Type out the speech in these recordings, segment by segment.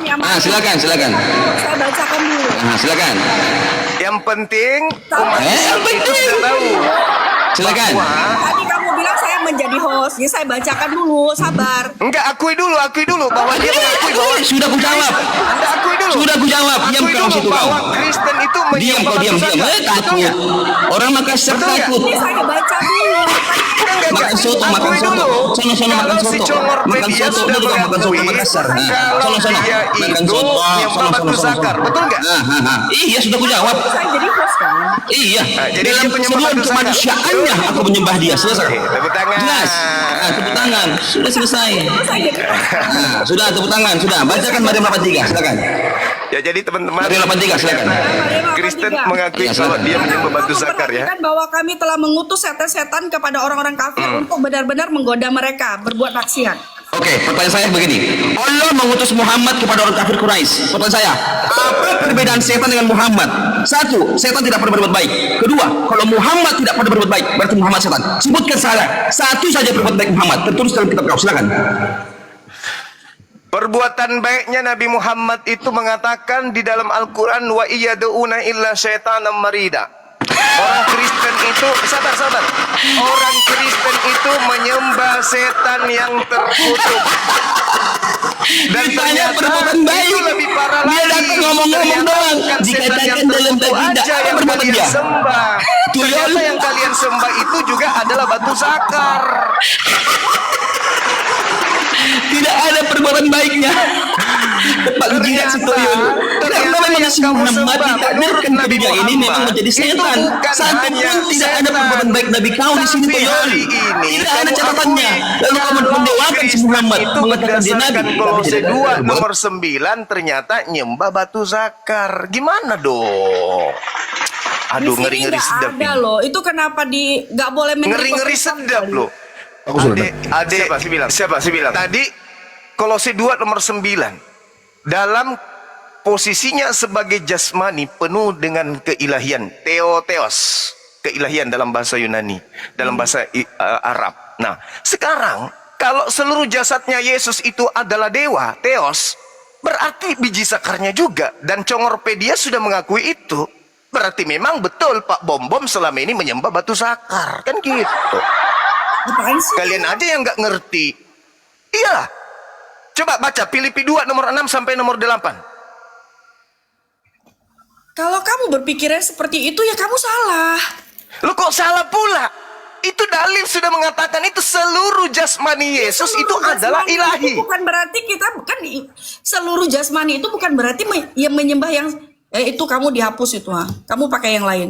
nih sama Silakan. Saya bacakan dulu. Silakan. Yang penting umat yang Islam itu penting. sudah tahu. Silakan. Tadi kamu bilang saya menjadi host, jadi saya bacakan dulu, sabar. Enggak, akui dulu bahwa dia mengakui bahwa Sudah aku jawab. Enggak, akui dulu. Sudah aku jawab. Diam Akui kau dulu situ kau. bahwa Kristen itu Diam menyembah kau, diam. batu saka. Betul Takut. nggak? Orang Makassar Betul nggak? takut. Ini saya baca dulu. Makan soto. Akui dulu. Sono makan Kalau si soto. Congor Makan Pedia soto. sudah Udah makan soto mengakui Makassar. kalau Sono. dia Makan itu soto. menyembah batu sakar. Betul nggak? Iya, sudah aku jawab. Saya jadi host kan. Iya. jadi Dalam dia penyembah keseluruhan batu sakar. kemanusiaannya aku menyembah dia. Selesai. Oke, tepuk tangan. Jelas. Tepuk tangan. Sudah selesai. Saya jadi Sudah tepuk tangan. Sudah. Bacakan Maryam 83. Silakan. Ya, jadi teman-teman, Maryam 83. Silakan. Kristen mengakui Ya, kalau silakan. dia menyembah batu sakar ya. Memperhatikan bahwa kami telah mengutus setan-setan kepada orang-orang kafir untuk benar-benar menggoda mereka berbuat maksiat. Oke, pertanyaan saya begini. Allah mengutus Muhammad kepada orang kafir Quraisy. Pertanyaan saya, apa perbedaan setan dengan Muhammad? Satu, setan tidak pernah berbuat baik. Kedua, kalau Muhammad tidak pernah berbuat baik, berarti Muhammad setan. Sebutkan saya satu saja berbuat baik Muhammad. Tertulis dalam kitab kau. Silakan. Perbuatan baiknya Nabi Muhammad itu mengatakan di dalam Al-Quran, wa iyyaduuna illa syaitanan marida. Orang Kristen itu, sabar. Orang Kristen itu menyembah setan yang terkutuk. Dan Ditanya ternyata perbuatan baik. itu lebih parah Dia lagi. datang ngomong-ngomong Ternyata doang. bukan setan Dikatakan yang dalam terkutuk Baginda, aja apa yang perbuatan kalian dia? sembah. Tuyul. Ternyata yang kalian sembah itu juga adalah batu sakar. Tidak ada perbuatan baiknya. Pak Jidat Setoyol. Karena memang si Muhammad ditakdirkan ke dunia ini memang menjadi setan. Satu pun tidak ada perbuatan baik Nabi kau di sini Toyol. Tidak ada catatannya. Lalu kamu mendewakan si Muhammad mengatakan dia Nabi. Kolose 2 nomor 9 ternyata nyembah batu sakar. Gimana dong? Aduh, Di sini ngeri-ngeri nggak sedap ada nih. loh. Itu kenapa nggak boleh Ngeri-ngeri sedap loh. Aku sudah Ade, siapa sih bilang? Tadi Kolose 2 nomor 9. Dalam posisinya sebagai jasmani penuh dengan keilahian, theos, keilahian dalam bahasa Yunani, dalam bahasa Arab. Nah, sekarang kalau seluruh jasadnya Yesus itu adalah dewa, theos, berarti biji sakarnya juga. Dan Congorpedia sudah mengakui itu. Berarti memang betul Pak Bom selama ini menyembah batu sakar. Kan gitu. Apaan sih? Kalian aja yang nggak ngerti. Iyalah. Coba baca Filipi 2 nomor 6 sampai nomor 8. Kalau kamu berpikirnya seperti itu ya kamu salah. Lu kok salah pula? Itu dalil sudah mengatakan itu seluruh jasmani Yesus itu Seluruh adalah jasmani ilahi. Itu bukan berarti kita seluruh jasmani itu bukan berarti yang menyembah yang itu kamu dihapus itu kamu pakai yang lain.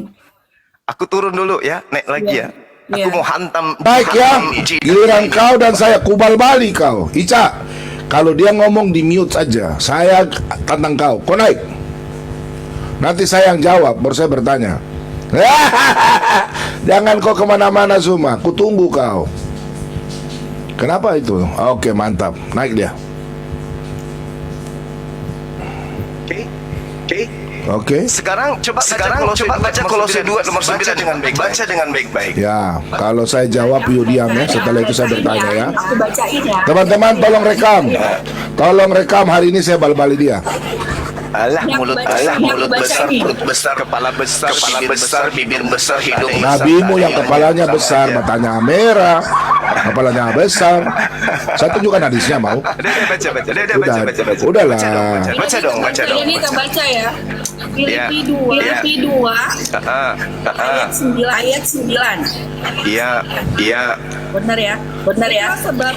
Aku turun dulu ya, naik lagi ya. Aku mau hantam. baik ya. hantam Giliran kau dan saya kubal balik kau. Ica, kalau dia ngomong di mute saja. Saya tantang kau. Kau naik. Nanti saya yang jawab, baru saya bertanya. Jangan kau kemana-mana Zuma. Ku tunggu kau. Kenapa itu? Oke, mantap. Naik dia. Oke. Sekarang coba baca Kolose 2 nomor 9 dengan baik. Baca dengan baik-baik. Ya, kalau saya jawab yuk diam ya. Setelah itu saya bertanya ya. Aku bacain ya. Teman-teman tolong rekam. Tolong rekam, hari ini saya bal-bali dia. Alah mulut besar, ini. perut besar, kepala besar, bibir besar, hidung besar. Nabimu yang kepalanya besar, matanya merah, kepalanya besar. Saya tunjukkan hadisnya mau. Baca. Udahlah. Baca dong. Ini kita baca ya. Filipi 2 Iya. ayat 9. Iya. Benar ya.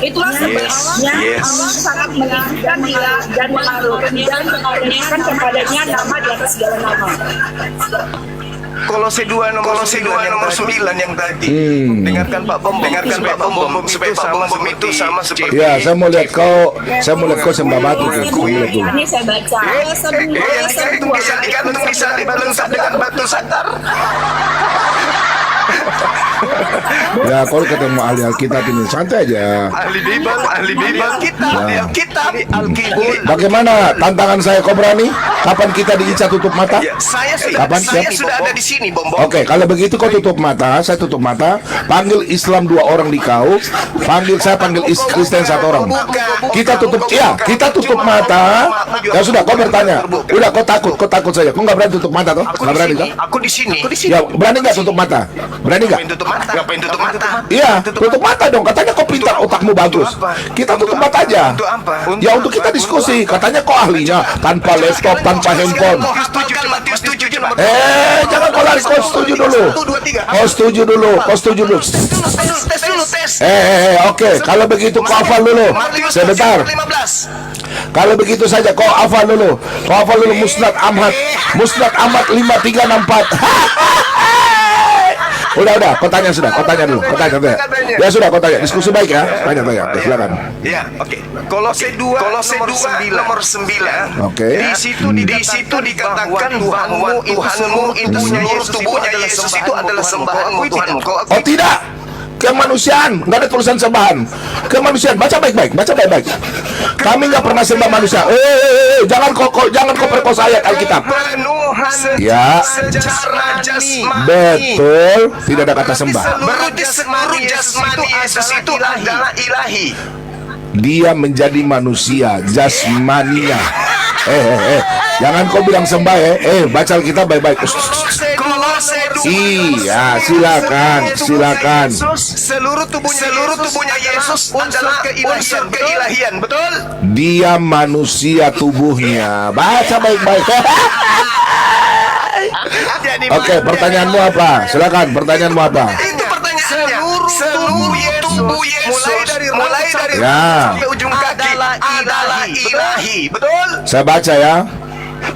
Itulah sebabnya Yes. Allah sangat meninggikan dia dan mengaruniakan kepadanya nama di atas segala nama. Kolose 2 nomor 9 yang tadi. Dengarkan Pak Bom supaya Pak Bom itu sama seperti Ya, saya mau lihat kau sembah batu. Kau lihat dulu. Ini saya baca. itu bisa digantung, bisa dibalensap dengan batu sakar. Ya, kalau ketemu ahli Alkitab ini santai aja. Ahli Bible, kitab, Alkitab. Bagaimana tantangan saya, kau berani? Kapan kita di Ica tutup mata? Ya, saya Kapan? sudah ada di sini, Bom. Oke, kalau begitu kau tutup mata, saya tutup mata. Panggil Islam 2 orang di kau, saya panggil Kristen 1 orang. Kita tutup, ya, kita tutup mata. Ya sudah, kau bertanya. Udah, kau takut saja. Kau nggak berani tutup mata toh? Nggak berani kau? Aku di sini. Ya, berani nggak tutup mata? Berani nggak? Ngapain tutup mata? Iya, tutup mata dong. Katanya kau pintar, otakmu bagus. Kita tutup mata aja. Untuk apa? Ya untuk kita diskusi. Katanya kau ahlinya tanpa laptop, tanpa handphone. Matius 7 Jangan kau lari. Kau setuju dulu. Kau setuju dulu. tes. Oke. Kalau begitu kau hafal dulu. Sebentar. 15. Kalau begitu saja kau hafal dulu. Musnad Ahmad 5364. Udah, kau tanya dulu. Ya sudah, kau tanya. Diskusi baik ya. Tanya. Oke, silakan. Ya, oke. Kolose 2 nomor 9. Oke. Di situ dikatakan Tuhanmu itu seluruh tubuhnya Yesus itu adalah sembahanmu Tuhanmu. Oh tidak, kemanusiaan, nggak ada tulisan sembahan. Kemanusiaan, baca baik-baik. Kami nggak pernah sembah manusia. Jangan kau perkosa ayat Alkitab. Ya, Secara jasmani. betul, tidak ada kata sembah. Seluruh jasmani Yesus itu adalah ilahi. Dia menjadi manusia, jasmania. Jangan kau bilang sembah baca Alkitab baik-baik. Kolose 2. Iya, silakan. Seluruh tubuhnya Yesus adalah unsur keilahian, betul? Dia manusia tubuhnya. Baca baik-baik. Oke, pertanyaanmu apa? Silakan, pertanyaanmu apa? Itu pertanyaannya. Seluruh tubuh Yesus mulai dari Ya. sampai ujung kaki adalah ilahi, betul? Saya baca ya.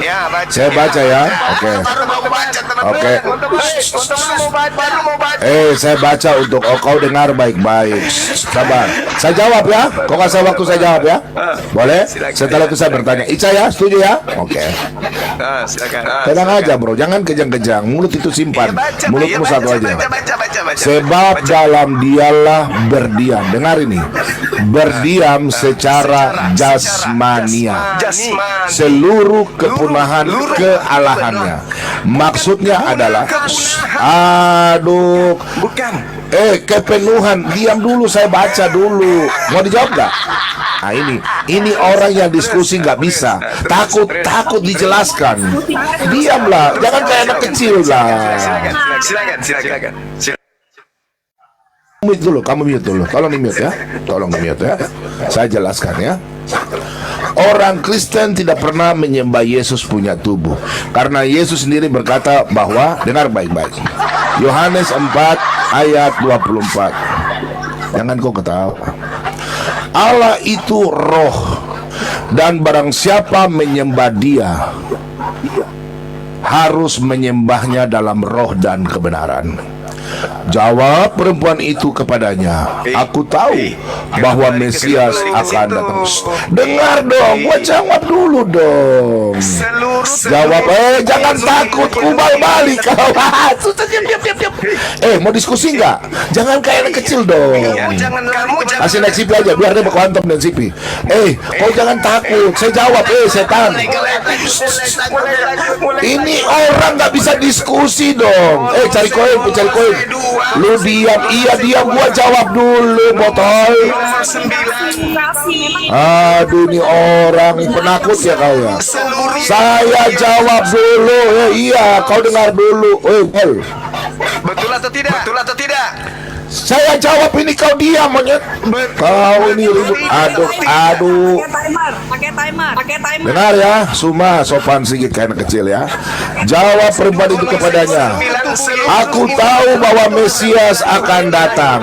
Ya, baca. Saya baca ya. Oke. Baru mau baca, teman-teman. Oke. Baru mau baca. Saya baca untuk kau dengar baik-baik. Sabar. Saya jawab ya. Kau kasih waktu saya jawab ya. Boleh? Setelah itu saya bertanya. Ica ya, setuju ya? Oke. Silakan. Tenang aja bro, jangan kejang-kejang. Mulut itu simpan. Mulutmu satu aja. Baca. Sebab dalam dialah berdiam. Dengar ini. Berdiam secara jasmania. Jasmani. Seluruh kepunahan kealahannya. Maksudnya adalah Bukan. kepenuhan. Diam dulu, saya baca dulu. Mau dijawab nggak? Nah ini orang yang diskusi nggak bisa. Takut dijelaskan. Diamlah, jangan kayak anak kecil lah. Silakan. Mute dulu, kamu mute dulu. Tolong di mute ya. Saya jelaskan ya. Orang Kristen tidak pernah menyembah Yesus punya tubuh, karena Yesus sendiri berkata bahwa, dengar baik-baik, Yohanes 4 ayat 24. Jangan kau ketawa. Allah itu roh, dan barang siapa menyembah Dia harus menyembahnya dalam roh dan kebenaran. Jawab perempuan itu kepadanya, aku tahu bahwa Mesias akan datang. Dengar dong, gua jawab dulu dong. Jawab, jangan takut, kubal balik kau. Mau diskusi nggak? Jangan kayak anak kecil dong. Kasih naik Sipi aja, biar dia berkuantum dan Sipi. Kau jangan takut, saya jawab, setan. Ini orang nggak bisa diskusi dong. Cari koin. Lu diam, diam, gua jawab dulu, botol. Aduh, ini orang penakut ya kau ya. Saya jawab dulu, iya, kau dengar dulu. Betul atau tidak? Saya jawab, ini kau diam monyet. Kau ini ribut. Aduh. Pakai timer. Dengar ya, Suma sopan sedikit kayak anak kecil ya. Jawab perempuan itu kepadanya, aku tahu bahwa Mesias akan datang.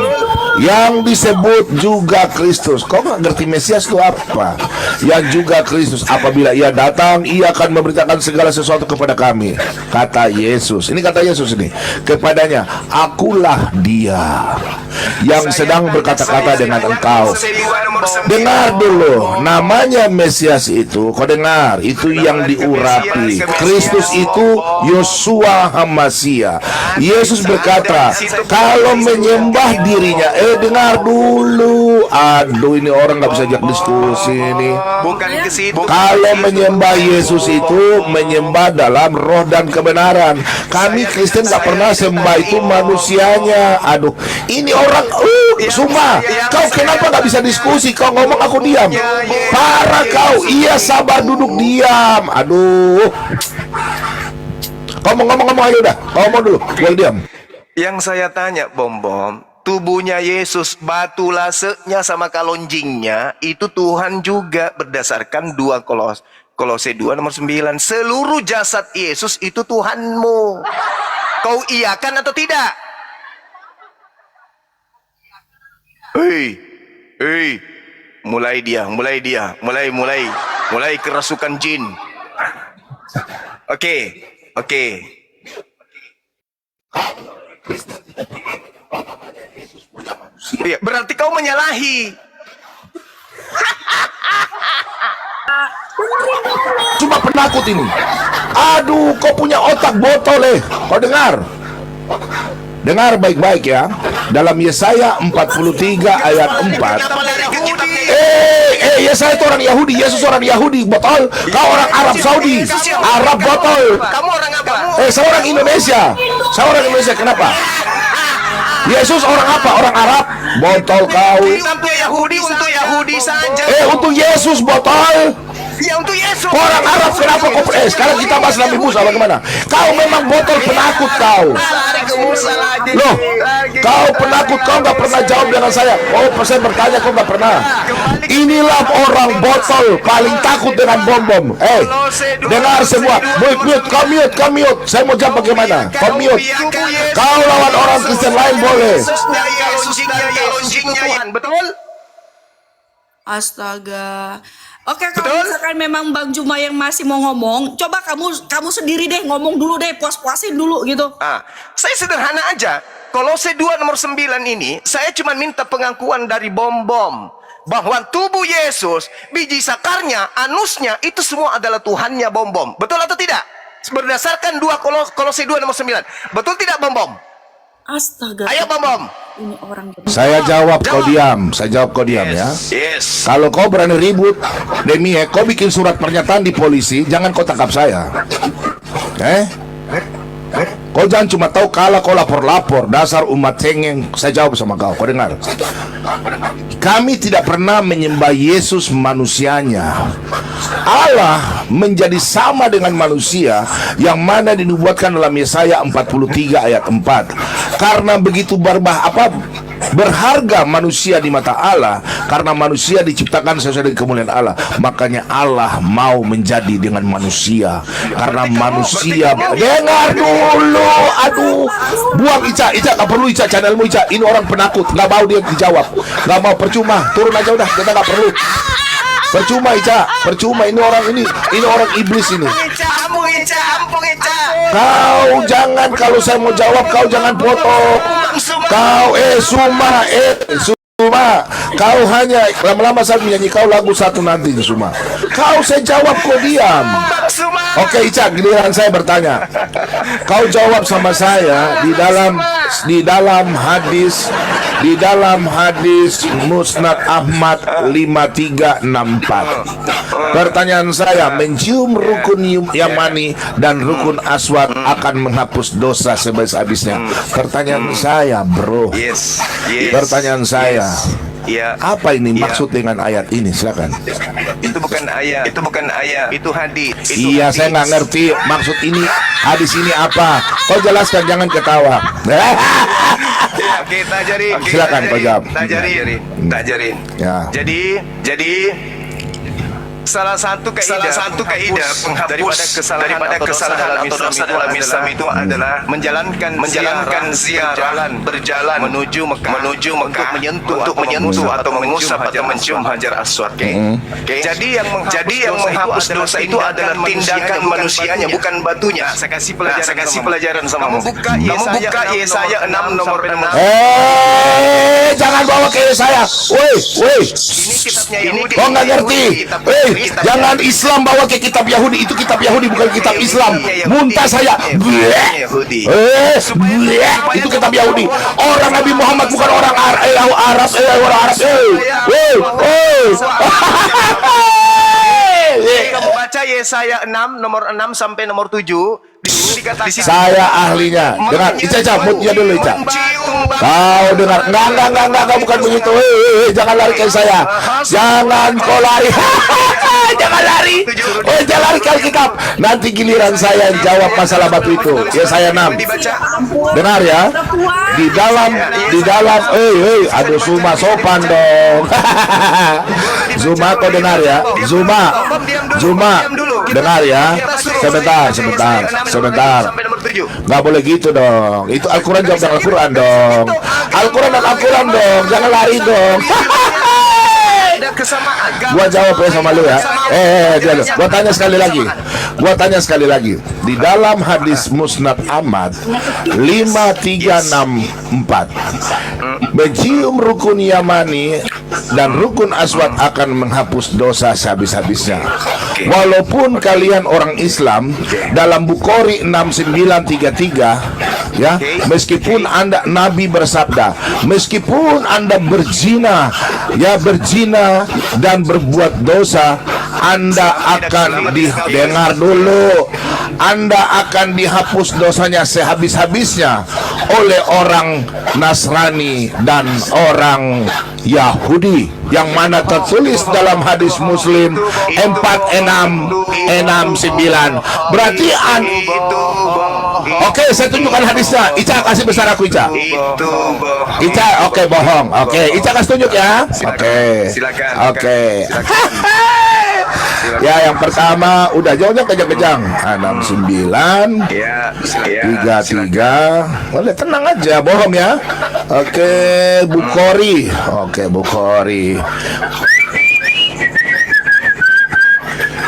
Yang disebut juga Kristus. Kau nggak ngerti Mesias itu apa? Yang juga Kristus. Apabila ia datang, ia akan memberitakan segala sesuatu kepada kami. Kata Yesus. Ini kata Yesus ini. Kepadanya, akulah dia yang sedang berkata-kata dengan engkau. Dengar dulu, namanya Mesias itu, kau dengar, itu yang diurapi. Kristus itu Yosua Hamasia. Yesus berkata, kalau menyembah dirinya, dengar dulu. Aduh, ini orang nggak bisa ajak diskusi ini. Bukan ke situ. Kalau menyembah Yesus itu menyembah dalam roh dan kebenaran. Kami Kristen nggak pernah sembah itu manusianya. Aduh, ini orang, sumpah. Kau kenapa nggak bisa diskusi? Kau ngomong aku diam. Parah kau. Iya, sabar, duduk diam. Aduh. Kau mau ngomong ayo dah. Kau ngomong dulu. Gua diam. Yang saya tanya, Bom, tubuhnya Yesus, batu lasenya sama kalonjingnya, itu Tuhan juga berdasarkan 2 Kolose 2 nomor 9. Seluruh jasad Yesus itu Tuhanmu. Kau iyakan atau tidak? Hei, mulai kerasukan jin. Oke. Iya, berarti kau menyalahi. Cuma penakut ini. Aduh, kau punya otak botol Kau dengar? Dengar baik-baik ya. Dalam Yesaya 43 ayat 4. Yesaya itu orang Yahudi, Yesus orang Yahudi, botol. Kau orang Arab Saudi, Arab botol. Kamu orang apa? Saya orang Indonesia. Saya orang Indonesia, kenapa? Yesus orang apa? Orang Arab, botol kau. Untuk Yahudi saja. Untuk Yesus botol. Ya, untuk Yesus. Orang Arab kenapa kau? Sekarang kita bahas Nabi Musa bagaimana? Kau memang botol penakut kau. Loh, kau penakut, kau nggak pernah jawab dengan saya. Saya bertanya, kau nggak pernah. Inilah orang botol paling takut dengan bom. Dengar semua. Kau mute. Saya mau jawab bagaimana? Kau mute. Kau lawan orang Kristen lain boleh. Betul? Astaga. Oke, kalau misalkan memang Bang Juma yang masih mau ngomong, coba kamu sendiri deh ngomong dulu deh, puas-puasin dulu gitu. Saya sederhana aja. Kolose 2 nomor 9 ini, saya cuma minta pengakuan dari Bom bahwa tubuh Yesus, biji sakarnya, anusnya, itu semua adalah Tuhannya Bom. Betul atau tidak? Berdasarkan Kolose 2 nomor 9. Betul tidak Bom? Astaga. Ayo Bom. Ini orang. Saya jawab, kau diam. Saya jawab, kau diam ya. Yes. Kalau kau berani ribut, Demi, kau bikin surat pernyataan di polisi, jangan kau tangkap saya. Kau jangan cuma tahu kalah kau lapor-lapor. Dasar umat cengeng. Saya jawab sama kau dengar. Kami tidak pernah menyembah Yesus manusianya. Allah menjadi sama dengan manusia, yang mana dinubuatkan dalam Yesaya 43 ayat 4. Karena begitu berharga manusia di mata Allah, karena manusia diciptakan sesuai dengan kemuliaan Allah, makanya Allah mau menjadi dengan manusia. Karena manusia, dengar dulu. Aduh, buang Ica, gak perlu Ica, channelmu Ica. Ini orang penakut, gak mau dia dijawab, gak mau, percuma, turun aja udah, kita gak perlu. Percuma Ica, percuma, ini orang iblis ini. Ampun Ica. Kau jangan, kalau saya mau jawab kau jangan potong. Kau Suma, kau hanya lama-lama saya menyanyi kau lagu satu nanti Suma. Kau saya jawab, kau diam. Oke Ica, giliran saya bertanya. Kau jawab sama saya di dalam hadis Musnad Ahmad 5364. Pertanyaan saya, mencium rukun Yamani dan rukun Aswad akan menghapus dosa sebhabisnya. Pertanyaan saya, bro. Yes. Pertanyaan saya. Iya. Apa ini maksud dengan ayat ini? Silakan. Itu bukan ayat. Itu hadis. Iya, saya nggak ngerti maksud ini. Hadis ini apa? Kau jelaskan, jangan ketawa. Oke, kita ajarin. Silakan kau jawab. Kita ajarin. Ya. Jadi Salah satu kaidah penghapus daripada kesalahan atau dosa dalam Islam itu adalah menjalankan ziarah berjalan menuju Mekah untuk menyentuh atau mengusap atau mencium Hajar Aswad. Jadi yang menghapus dosa itu adalah tindakan manusianya, bukan batunya. Saya kasih pelajaran sama kamu. Buka Yesaya 6 nomor 6. Jangan bawa ke Yesaya. Woi. Ini kitabnya Yahudi. Kau nggak ngerti? Jangan Islam bawa ke kitab Yahudi. Itu kitab Yahudi, bukan kitab Islam. Muntah saya. Itu kitab Yahudi. Orang Nabi Muhammad bukan orang Arab. Kamu baca Yesaya 6 nomor 6 sampai nomor 7. Dikatakan Saya ahlinya. Dengar, Ica, mutnya dulu, Ica. Kau dengar? Enggak, kau bukan begitu. Jangan lari ke saya. Jangan kau lari. Jangan lari. Jangan lari ke Alkitab. Nanti giliran saya jawab masalah batu itu. Ya saya 6. Dengar ya. Di dalam. Aduh, Zuma sopan dong. Zuma, kau dengar ya. Zuma. Dengar ya. Sebentar. Nggak boleh gitu dong. Itu Al-Quran jawab dengan Al-Quran dong. Al-Quran dong. Jangan lari dong. Gua jawab ya sama lu ya. Gua tanya sekali lagi. Di dalam hadis Musnad Ahmad 5364, mencium rukun Yamani dan rukun Aswad akan menghapus dosa sehabis-habisnya. Walaupun kalian orang Islam, dalam Bukhari 6933 ya, meskipun Anda, Nabi bersabda, meskipun Anda berzina dan berbuat dosa, Anda akan didengar dulu, Anda akan dihapus dosanya sehabis-habisnya oleh orang Nasrani dan orang Yahudi, yang mana tertulis dalam hadis Muslim 4669. Berarti Oke, saya tunjukkan hadisnya. Ica kasih besar aku, Ica. Ica, oke, bohong. Oke, Ica kasih tunjuk ya. Oke. Ya, yang pertama udah jauhnya kejang-kejang. 69 33. Boleh tenang aja, bohong ya. Oke, Bukhari.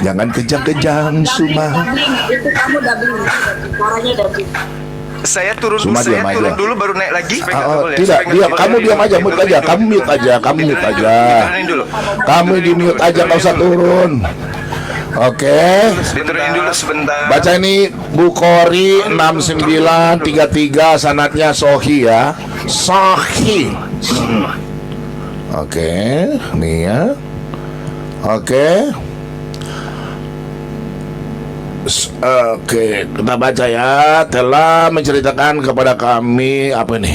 Jangan kejang-kejang, Suma. Itu kamu double, suaranya double. Saya turun dulu baru naik lagi. Tidak, kamu diam aja, mute aja. Kamu mute aja. Kamu di mute aja, nggak usah turun. Oke. Diturunin dulu sebentar. Baca ini Bukhari 6933, sanadnya Sahih ya. Sahih. Oke, nih ya. Oke, kita baca ya. Telah menceritakan kepada kami apa ini?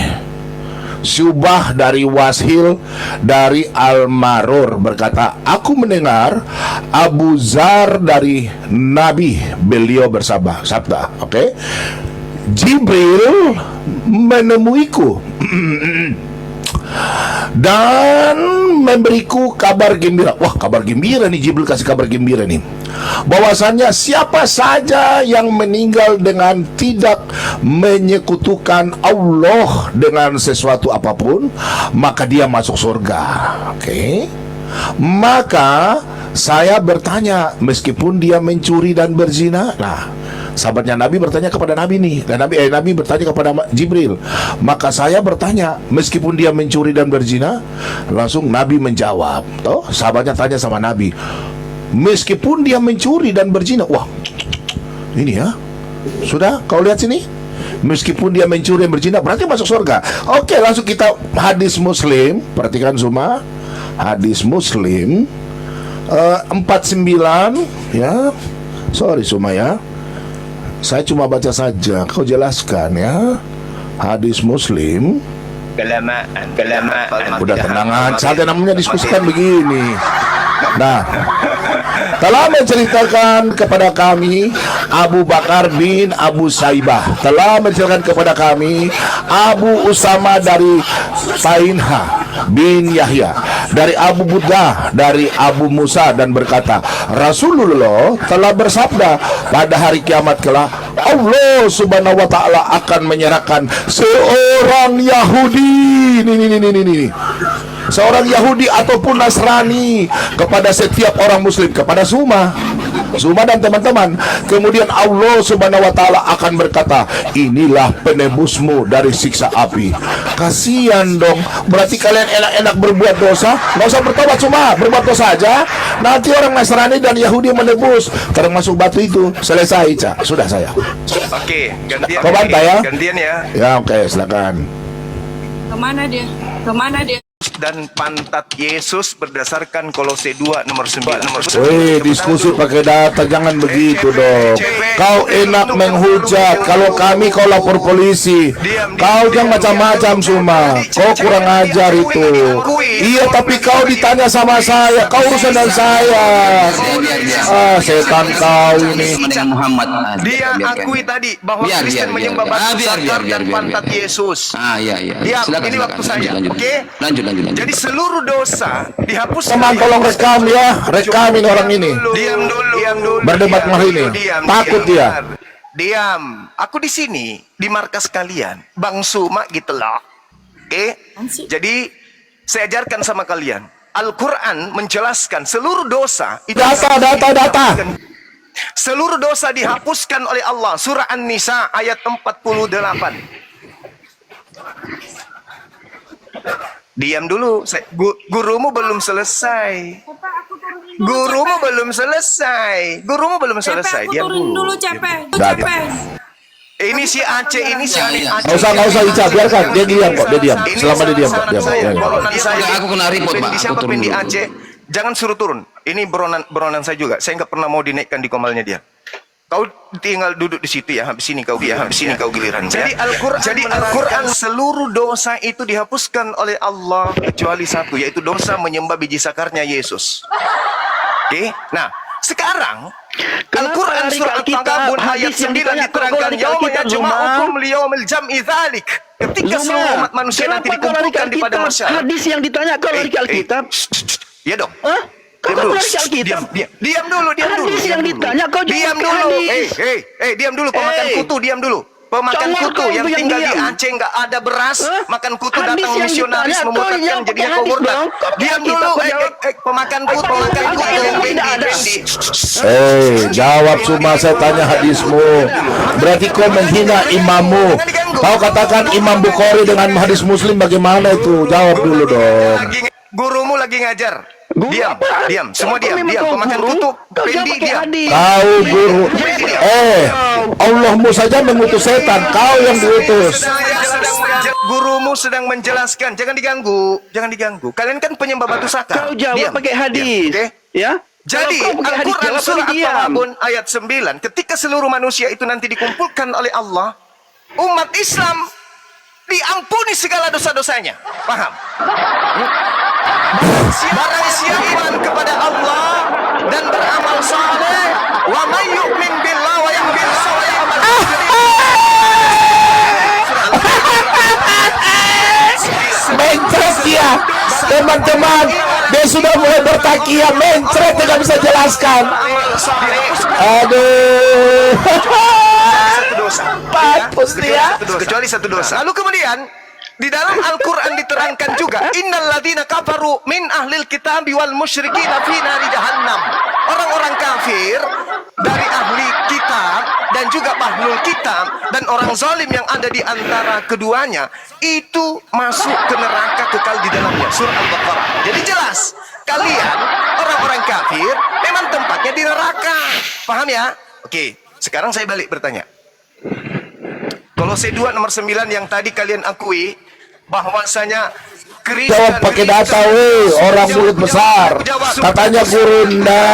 Syubah dari Washil dari Al-Marur berkata, aku mendengar Abu Zar dari Nabi, beliau bersabda, oke, Jibril menemuiku dan memberiku kabar gembira. Wah, kabar gembira nih, Jibril kasih kabar gembira nih, bahwasannya siapa saja yang meninggal dengan tidak menyekutukan Allah dengan sesuatu apapun, maka dia masuk surga. Oke. Maka saya bertanya, meskipun dia mencuri dan berzina. Nah, sahabatnya Nabi bertanya kepada Nabi nih, dan Nabi bertanya kepada Jibril. Maka saya bertanya, meskipun dia mencuri dan berzina. Langsung Nabi menjawab. Toh, sahabatnya tanya sama Nabi, meskipun dia mencuri dan berzina. Wah, ini ya. Sudah, kau lihat sini. Meskipun dia mencuri dan berzina, berarti masuk surga. Oke, langsung kita hadis Muslim. Perhatikan semua. Hadis Muslim 49 ya. Sorry Suma ya, saya cuma baca saja, kau jelaskan ya. Hadis Muslim. Kelamaan. Udah tenangan, santai, namanya diskusikan begini. Nah, telah menceritakan kepada kami Abu Bakar bin Abu Saibah, telah menceritakan kepada kami Abu Usama dari Tainha, bin Yahya dari Abu Burdah dari Abu Musa dan berkata, Rasulullah telah bersabda, pada hari kiamat kelak Allah Subhanahu wa taala akan menyerahkan seorang Yahudi ini seorang Yahudi ataupun Nasrani kepada setiap orang muslim, kepada Zuma dan teman-teman. Kemudian Allah Subhanahu wa taala akan berkata, inilah penebusmu dari siksa api. Kasihan dong. Berarti kalian enak-enak berbuat dosa, nggak usah bertobat, cuma berbuat dosa aja. Nanti orang Nasrani dan Yahudi menebus, termasuk batu itu. Selesai, Cak. Sudah saya. Oke, gantian. Kau bantai ya? Gantian ya. Ya, oke, silakan. Kemana dia? Kemana dia? Dan pantat Yesus berdasarkan Kolose 2 nomor 9. Wih, diskusi pakai data, jangan begitu dong. Kau enak menghujat, kalau kami kau lapor polisi. Kau jangan macam-macam Suma. Kau kurang ajar itu. Iya, tapi kau ditanya sama saya, kau urusan dengan saya. Setan kau ini. Dengan Muhammad. Dia akui tadi bahwa Kristen menyembah batu zakar dan pantat Yesus. Iya. Diam, Silakan, ini waktu saya. Lanjut. Oke? Lanjut. Jadi seluruh dosa dihapuskan. Teman, tolong rekam ya, rekamin orang ini. Diam dulu. Berdebat Diam hari dulu, ini. diam, Takut diam. dia. Diam. Aku di sini di markas kalian, Bang Suma gitu loh. Oke? Jadi saya ajarkan sama kalian. Al-Quran menjelaskan seluruh dosa itu Data. seluruh dosa dihapuskan oleh Allah. Surah An-Nisa ayat 48. Diam dulu, gurumu belum selesai. Gurumu belum selesai. Diam dulu. Ini si Aceh, ini si Alif Aceh. Nggak usah Ica, biarkan dia diam kok, dia diam. Selama dia diam kok, diam. Aku kena report, Pak. Siapa Aku turun Pendi dulu. Aceh? Jangan suruh turun. Ini beronan saya juga. Saya nggak pernah mau dinaikkan di komalnya dia. Kau tinggal duduk di situ ya, habis ini kau giliran. Jadi Al-Quran seluruh dosa itu dihapuskan oleh Allah kecuali satu, yaitu dosa menyembah biji sakarnya Yesus. Oke? Nah, sekarang Al-Quran surah At-Taghabun ayat 9 diterangkan yauma yajma'ukum liyaumil jam'i dzalik. Ketika seluruh umat manusia nanti dikumpulkan di padang mahsyar. Hadis yang ditanya kau lari ke Alkitab. Ya dong. Hah? Kau lari ke Alkitab? Diam dulu. Hadis yang ditanya kau Diam jawab dulu. hadis. Diam dulu pemakan kutu, diam dulu. Pemakan Congol kutu kau yang itu yang tinggal di diam. Aceh nggak ada beras, makan kutu Hadis datang yang misionaris ditanya, kau memurtadkan jawab jadi pakai kau hadis murtad. dong. Kau pakai Diam hadis, dulu, kau jawab. pemakan kutu, Bendi. Jawab Suma, saya tanya hadismu. Berarti kau menghina imammu. Kau katakan Imam Bukhari dengan hadis Muslim, bagaimana itu? Jawab dulu dong. Gurumu lagi ngajar. Diam, semua diam. Pemakan guru, kutu, kau jawab Pendi, pakai diam. hadis. Kau guru. Allahmu saja mengutus setan, kau yang diutus. Gurumu sedang menjelaskan, jangan diganggu. Kalian kan penyembah batu sakar. Kau jawab Diam, pakai diam, hadis. oke? Ya? Jadi Kalau kau pakai hadis, Al-Quran jawab surah pakai diam. At-Taghabun ayat 9, ketika seluruh manusia itu nanti dikumpulkan oleh Allah, umat Islam diampuni segala dosa-dosanya. Paham? Barang siapa iman kepada Allah dan beramal saleh, wa may yu'min billah wa ya'mal saleh Mencret dia, teman-teman. Dia sudah mulai bertakia, mencret, dia nggak bisa jelaskan. Aduh. Papus dia. Kecuali satu dosa. Lalu kemudian di dalam Al-Quran diterangkan juga, innalladzina kafaru min ahlil kitabi wal musyrikina fi nari jahannam. Orang-orang kafir dari ahli kitab dan juga ahlul kitab dan orang zalim yang ada di antara keduanya itu masuk ke neraka kekal di dalamnya. Surah Al-Baqarah. Jadi jelas, kalian orang-orang kafir memang tempatnya di neraka. Paham ya? Oke, sekarang saya balik bertanya. Kolose 2 nomor 9 yang tadi kalian akui bahwasanya Kristen Jawab pakai data, weh, orang mulut besar. Katanya Gurunda,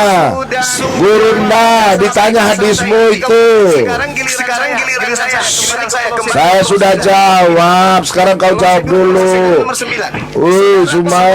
ditanya hadismu itu. Sekarang giliran saya. Saya sudah jawab, sekarang kau jawab dulu. Nomor 9. Wih, Suma.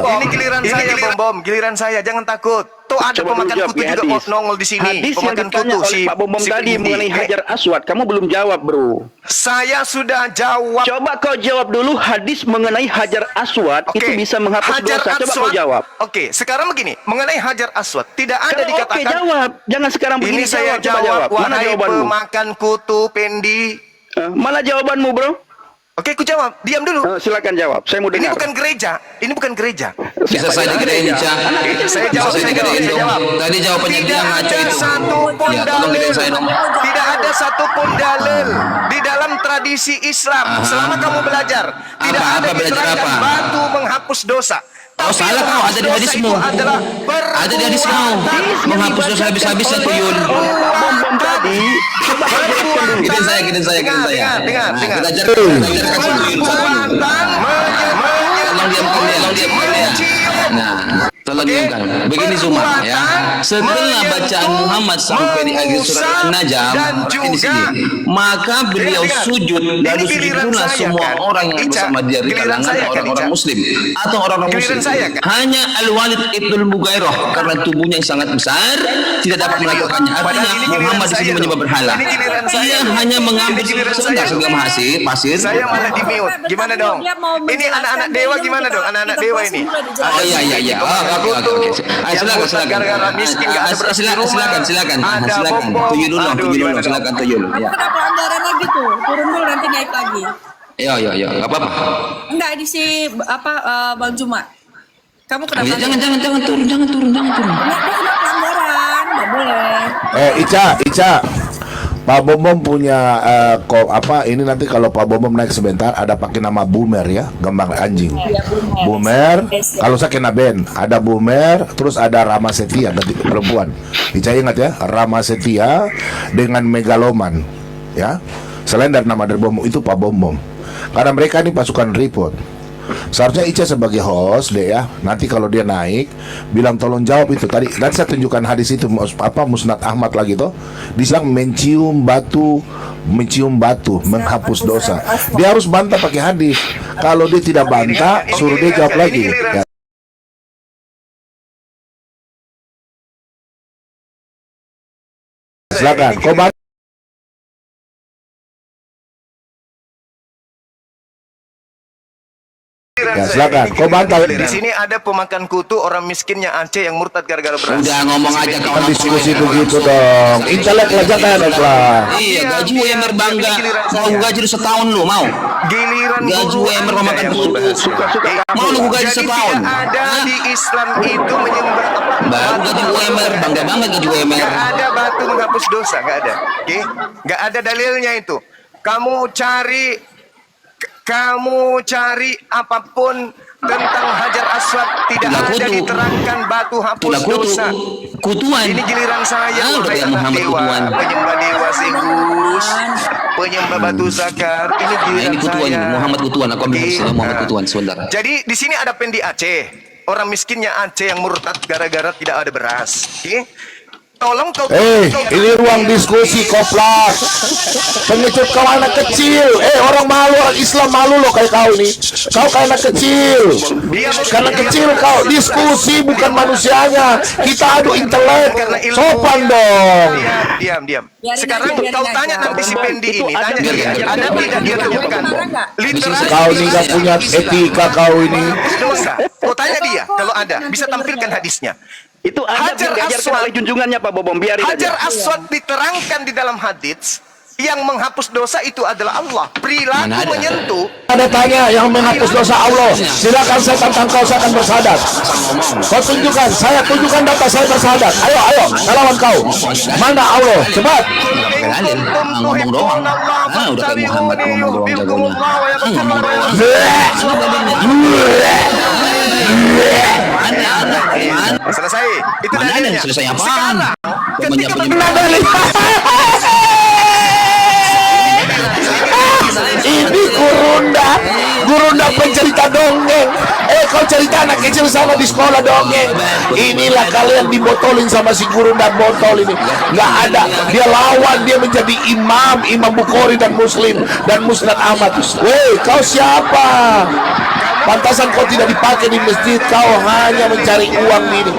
Ini giliran saya, Bom. Giliran saya, jangan takut. atau ada Coba pemakan dulu jawab, kutu ya, juga hadis. nongol di sini. Hadis yang Pemakan ditanya kutu oleh Pak Bom si tadi Indi. mengenai Hajar Aswad, kamu belum jawab, bro. Saya sudah jawab. Coba kau jawab dulu hadis mengenai Hajar Aswad itu bisa menghapus Hajar dosa. Coba kau Aswad. jawab. Oke, sekarang begini, mengenai Hajar Aswad tidak ada Kalau dikatakan. oke, jawab. Jangan sekarang Ini begini saya Coba jawab, Mana wahai jawabanmu? pemakan kutu Pendi. Mana jawabanmu, bro? Oke, aku jawab. Diam dulu. Silakan jawab. Saya mau Ini dengar. bukan gereja. Ini bukan gereja. Bisa saya digedein, Cak. Saya jawab, Bisa saya digedein dong. Tadi jawabannya dia Tidak ngaco ada itu. satupun Ya, tolong gedein dalil. saya dong. Tidak ada satupun dalil di dalam tradisi Islam. Selama kamu belajar, tidak Apa, ada belajar diterangkan apa? batu menghapus dosa. Oh, Tapi salah kau, ada di menghapus hadismu. dosa itu adalah Ada di hadis kau. perbuatan. Menghapus dosa habis-habisan tuyul. Bom tadi. Coba kau jelaskan dulu. Gedein saya. Dengar. Kita ajarkan tuyul satu tuyul. Tolong diamkan dia. Nah, tolong diamkan. Begini Zuma ya. Setelah bacaan Muhammad sampai di akhir surat An-Najm, berarti di sini, maka beliau sujud, lalu sujudlah semua orang yang bersama dia di kalangan orang-orang Muslim atau orang-orang Muslim. Hanya Al-Walid Ibnul Mughairah karena tubuhnya yang sangat besar tidak dapat melakukannya. Artinya Muhammad di sini menyembah berhala. Ia hanya mengambil sebentar pasir. Saya malah di mute. Gimana dong? Ini anak-anak dewa gimana dong? Anak-anak dewa ini. Oh iya. Oke. Silakan. Gara-gara miskin nggak ada beras di rumah. Silakan. Ada bom. Tuyul dulu. Gimana dong? Silakan tuyul. Kamu Ya. kena pelanggaran lagi tuh. Turun dulu nanti naik lagi. Yo, enggak apa-apa. Enggak di si Bang Juma. Kamu kena Ya, pelanggaran. jangan turun. Dia kena pelanggaran, nggak boleh. Ica, Pak Bom punya ini nanti kalau Pak Bom naik sebentar ada pakai nama Boomer ya, gambar anjing. Iya, Boomer, kalau saya kena band, ada Boomer, terus ada Rama Setia ganti perempuan. Ica ingat ya, Rama Setia dengan Megaloman, ya. Selain dari nama dari Bom itu Pak Bom. Karena mereka ini pasukan report. Seharusnya Ica sebagai host deh ya. Nanti kalau dia naik, bilang tolong jawab itu tadi. Nanti saya tunjukkan hadis itu Musnad Ahmad lagi toh. Dibilang mencium batu, menghapus dosa. Dia harus bantah pakai hadis. Kalau dia tidak bantah, suruh dia jawab lagi. Ya. Silakan. Kau bantah. Ya, silakan. Kau bantah. Di sini ada pemakan kutu orang miskinnya Aceh yang murtad gara-gara beras. Udah ngomong aja Kan diskusi begitu dong. Intelek aja kan lah. Iya, gaji UMR bangga. Mau gaji lu setahun lu mau? Giliran Gaji guru UMR Anda memakan yang kutu. membahas. Mau lu gaji Jadi setahun? tidak ada Hah? di Islam itu menyembah apa? Baru gaji UMR, bangga banget gaji UMR. Gak ada batu menghapus dosa, gak ada. Oke? Gak ada dalilnya itu. Kamu cari apapun tentang Hajar Aswad, tidak Itulah ada kutu. diterangkan batu hapus Itulah kutu. dosa. Kutuan. Ini giliran saya, Ah, udah wahai kayak anak Muhammad dewa, kutuan. penyembah dewa Zeus, penyembah batu zakar. Ini Nah, giliran ini kutuan, saya. Muhammad kutuan. Aku ambil Oke. hadisnya Muhammad Nah, kutuan sebentar. Jadi di sini ada Pendi Aceh, orang miskinnya Aceh yang murtad gara-gara tidak ada beras. Oke? Tolong kau. Ini ruang diskusi koplak. Pengecut kau anak kecil. Orang malu, orang Islam malu loh kayak kau nih. Kau kayak anak kecil. Karena kecil kau diskusi bukan manusianya. Kita adu intelek. Sopan dong. Diam. Biarin Sekarang aja, biarin kau aja. tanya nanti si Pendi Itu ini, ada tanya di- dia, ada ada di- tidak dia temukan literasi Kau nih gak punya etika kau ini. dosa. Kau tanya dia, kalau ada bisa tampilkan hadisnya. Itu ada Hajar diajarkan Aswad. oleh junjungannya Pak Bobom. Biarin Hajar aja. Aswad diterangkan di dalam hadis yang menghapus dosa itu adalah Allah. Perilaku Mana ada? menyentuh. Ada tanya yang menghapus dosa Allah. Silakan saya tantang kau, saya akan bersahadat. Kau tunjukkan, saya tunjukkan data saya bersahadat. Ayo, saya lawan kau. Mana Allah? Cepat. Dalil, ngomong doang. Ah, udah kayak Muhammad ngomong doang jagonya. Ngomong doang. Mana? Selesai. Itu Mana ada dalilnya. yang selesai apaan? Sekarang, ketika Ini Gurunda pencerita dongeng. Kau cerita anak kecil sama di sekolah dongeng. Inilah kalian dibotolin sama si Gurunda botol ini. Nggak ada. Dia lawan, dia menjadi Imam Bukhari dan Muslim dan Musnad Ahmad. Weh, kau siapa? kamu Pantasan kau tidak dipakai di masjid, kau hanya mencari uang di ini.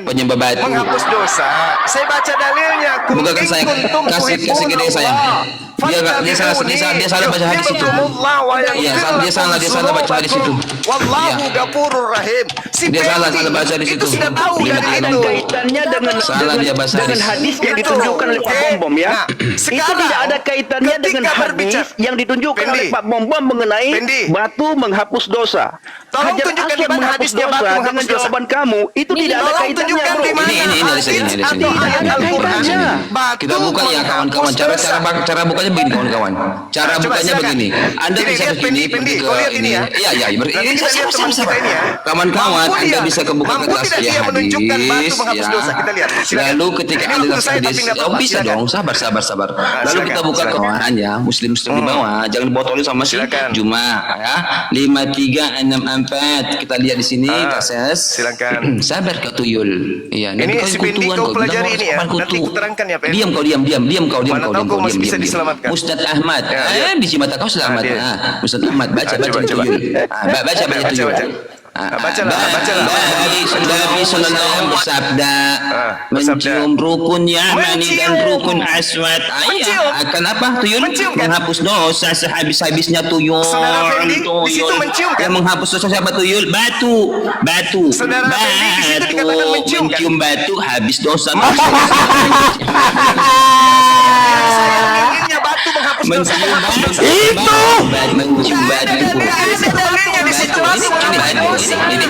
Penyembah batu. menghapus dosa. Saya baca dalilnya. Bukakan saya, kasih gede saya. Dia salah baca hadis itu. Iya, dia salah baca hadis itu. Wallahu ghafurur rahim. Si Dia salah Fendi baca hadis itu. sudah tahu Lima dari tiga itu. enam. Kaitannya dengan Salah dia bahasa dengan hadis yang ditunjukkan oleh Pak Bom ya. Nah, Itu sekarang, tidak ada kaitannya ketika dengan hadis berbicara- yang ditunjukkan Fendi. oleh Pak Bom mengenai Fendi. batu menghapus dosa. Tolong Hajar tunjukkan Aswad di mana menghapus hadisnya batu dosa menghapus dengan dosa. jawaban kamu itu tidak ada Tolong kaitannya, tunjukkan bro. di mana Ini ada sini, ada sini. atau ayat Ada Al-Quran. kaitannya. Batu Kita buka ya kawan-kawan. menghapus dosa. Cara bukanya begini kawan-kawan. Cara Coba bukanya silakan. begini. Anda Ini bisa lihat, begini, Fendi, pergi kau ke lihat ini ya. Iya, Nanti kita lihat teman kita ini ya. Kawan-kawan, Mampu Anda dia- bisa kebuka mampu kertas tidak ya dia menunjukkan batu hadis. menghapus Ya. dosa? Kita lihat. Silakan. Lalu ketika Ini Anda waktu lihat saya, hadis, tapi nggak oh apa-apa. bisa Silakan. dong, sabar. Lalu silakan, kita buka silakan. Quran ya, Muslim di bawah, jangan botolin sama si Silakan. Juma ya. 5364 kita lihat di sini proses. silakan. Sabar kau tuyul. Iya, Ini nanti kau si Fendi kutuan kau kau pelajari bilang, ini ya. "Apaan Nanti kutu?" ku terangkan ya, Fendi. Diam kau. Mana tahu kau masih bisa diselamatkan. Ustaz Ahmad. Ya, dia. Di mata kau selamat. dia. Ustaz Ahmad baca Coba. tuyul. Baca tuyul. Bacalah. Nabi sallallahu alaihi wasallam bersabda, bersabda. mencium rukun Yamani dan Mencium. rukun Aswad. Mencium. Akan apa tuyul? Mencium kan? Menghapus dosa sehabis-habisnya tuyul. Saudara Fendi, di situ mencium kan? Yang menghapus dosa siapa tuyul? Batu. Saudara Fendi, di situ dikatakan mencium kan? Mencium batu habis dosa. Inginnya batu menghapus dosa. Mencium batu. Itu. Mencium batu. Ada dalilnya di situ. Ini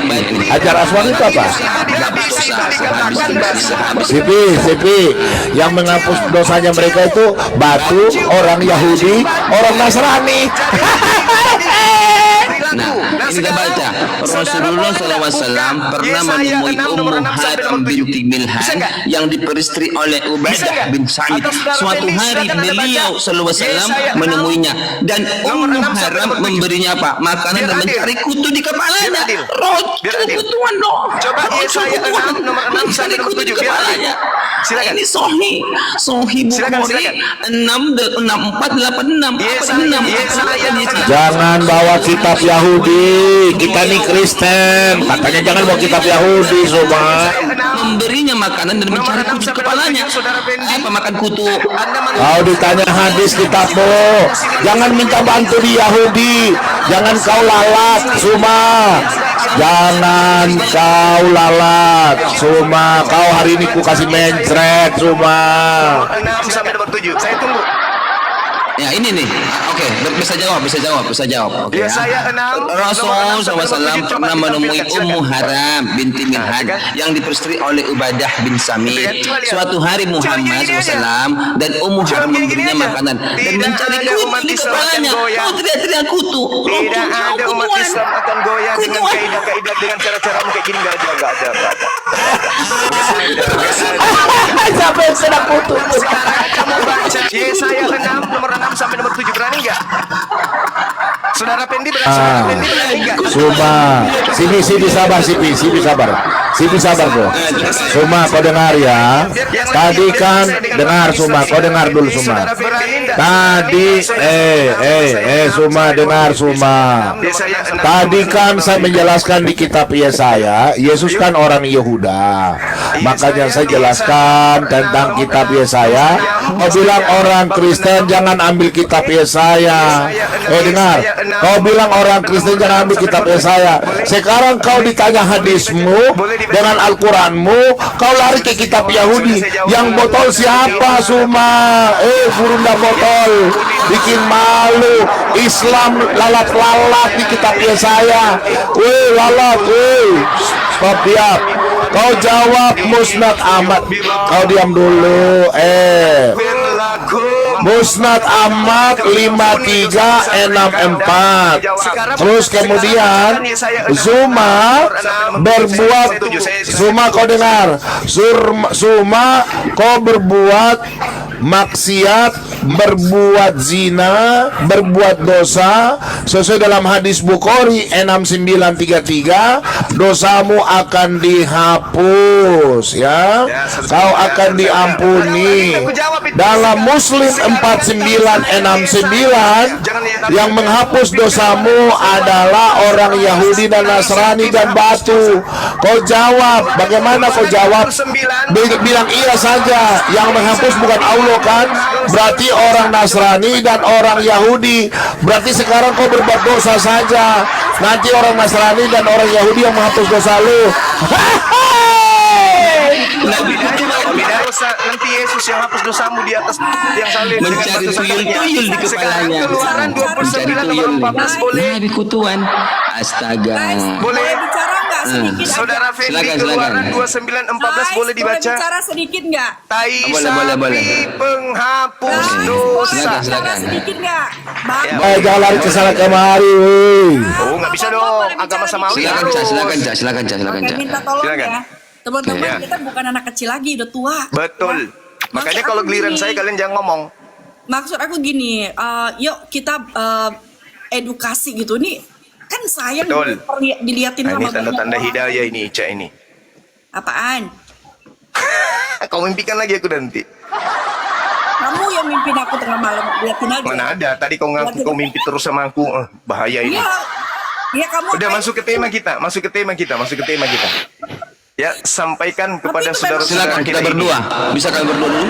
batu. Hajar Aswad itu apa? Menghapus dosa sehabis Sipi, yang menghapus dosanya mereka itu batu, orang Yahudi, orang Nasrani. Nah, ini kita baca. Rasulullah SAW pernah menemui Ummu Haram binti Milhan yang diperistri oleh Ubadah bin Samit. Suatu hari beliau SAW menemuinya dan Ummu Haram memberinya apa? Makanan dan mencari kutu di kepalanya. Rocu kutuan dong. Coba Yesaya 6 nomor 6 sampai Mencari nomor kutu di 7. kepalanya. Silakan. Ini Sohi Silakan, Bukhari silakan. 6486. Jangan bawa kitab Yahudi, kita nih Kristen. Katanya jangan bawa kitab Yahudi semua. Memberinya makanan dan mencari kutu di kepalanya. Apa makan kutu? Kau ditanya hadis kitabmu, jangan minta bantu di Yahudi. Jangan kau lalat, Suma. Jangan kau lalat, Suma. Kau hari ini ku kasih mencret, Suma. 6 sampai nomor 7. Saya tunggu. Ya ini nih, oke, bisa jawab. Oke, Ya, saya 6. Rasul SAW pernah menemui Ummu Haram binti Milhan yang diperistri oleh Ubadah bin Samit. Suatu hari Muhammad SAW dan Ummu Haram memberinya makanan dan mencari kutu di kepalanya. Oh, teriak-teriak kutu. Tidak ada umat Islam akan goyah dengan kaidah-kaidah dengan cara-cara kayak gini. Enggak ada. Siapa yang sedang putus? Sekarang kamu baca Yesaya 6 nomor 6 sampai nomor 7. Berani enggak? Saudara Fendi berani enggak? Suma, sini sabar, Sipi sabar kok. Suma, kau dengar ya. Tadi kan dengar Suma, kau dengar dulu Suma. Tadi, Suma dengar Suma. Tadi kan saya menjelaskan di kitab Yesaya, Yesus kan orang Yehuda. Makanya saya jelaskan tentang kitab Yesaya. Kau bilang orang Kristen jangan ambil kitab Yesaya. Dengar, kau bilang orang Kristen jangan ambil kitab Yesaya. Sekarang kau ditanya hadismu dengan Al-Quranmu, kau lari ke kitab Yahudi. Yang botol siapa Suma? Burunda botol, bikin malu. Islam lalat-lalat di kitab Yesaya. Lalat, stop, diam. Kau jawab Musnad Ahmad. Kau diam dulu. Musnad Ahmad 5364. Terus kemudian Zuma berbuat, Zuma kau dengar, Zuma kau berbuat maksiat berbuat zina, berbuat dosa sesuai dalam hadis Bukhari 6933, dosamu akan dihapus ya. Kau akan diampuni. Dalam Muslim 4969, yang menghapus dosamu adalah orang Yahudi dan Nasrani dan batu. Kau jawab, bagaimana kau jawab? Bilang iya saja. Yang menghapus bukan Allah kan? Berarti orang Nasrani dan orang Yahudi. Berarti sekarang kau berbuat dosa saja. Nanti orang Nasrani dan orang Yahudi yang menghapus dosa lu. Dosa, nanti Yesus yang hapus dosamu di atas yang salib dengan Mencari batu sandalnya. tuyul di Sekarang kepalanya. Keluaran 29 nomor 14 boleh. Nah, bikutuan. Astaga. Guys, boleh bicara nggak sedikit aja? Saudara Fendi, Silakan, Keluaran silakan. 29:14 Guys, boleh dibaca. bicara sedikit nggak? Tai Boleh, sapi boleh. penghapus Guys, boleh dosa. Silakan, bicara silakan. sedikit nggak? Bang, Jangan lari ke sana kemari. Oh, nggak bisa dong. Agama samawi Silakan, harus. Cak, silakan, Cak, silakan, Cak, silakan, oke, Cak. minta tolong Silakan. ya. Teman-teman, Ya. kita bukan anak kecil lagi, udah tua. Betul. Ya. Makanya Maksud kalau aku giliran gini. saya kalian jangan ngomong. Maksud aku gini, yuk kita edukasi gitu. Nih kan sayang Betul. diliatin Nah, ini sama tanda-tanda banyak orang. hidayah ini, Ica ini. Apaan? Kau mimpikan lagi aku nanti. Kamu yang mimpin aku tengah malam, liatin aja. Mana ada? Tadi kau ngaku kau mimpi terus sama aku. Bahaya ini. Iya. Iya kamu. Udah akan- masuk ke tema kita, masuk ke tema kita. Ya, sampaikan kepada itu saudara-saudara Silakan kita berdua. Bisa kalian berdua dulu?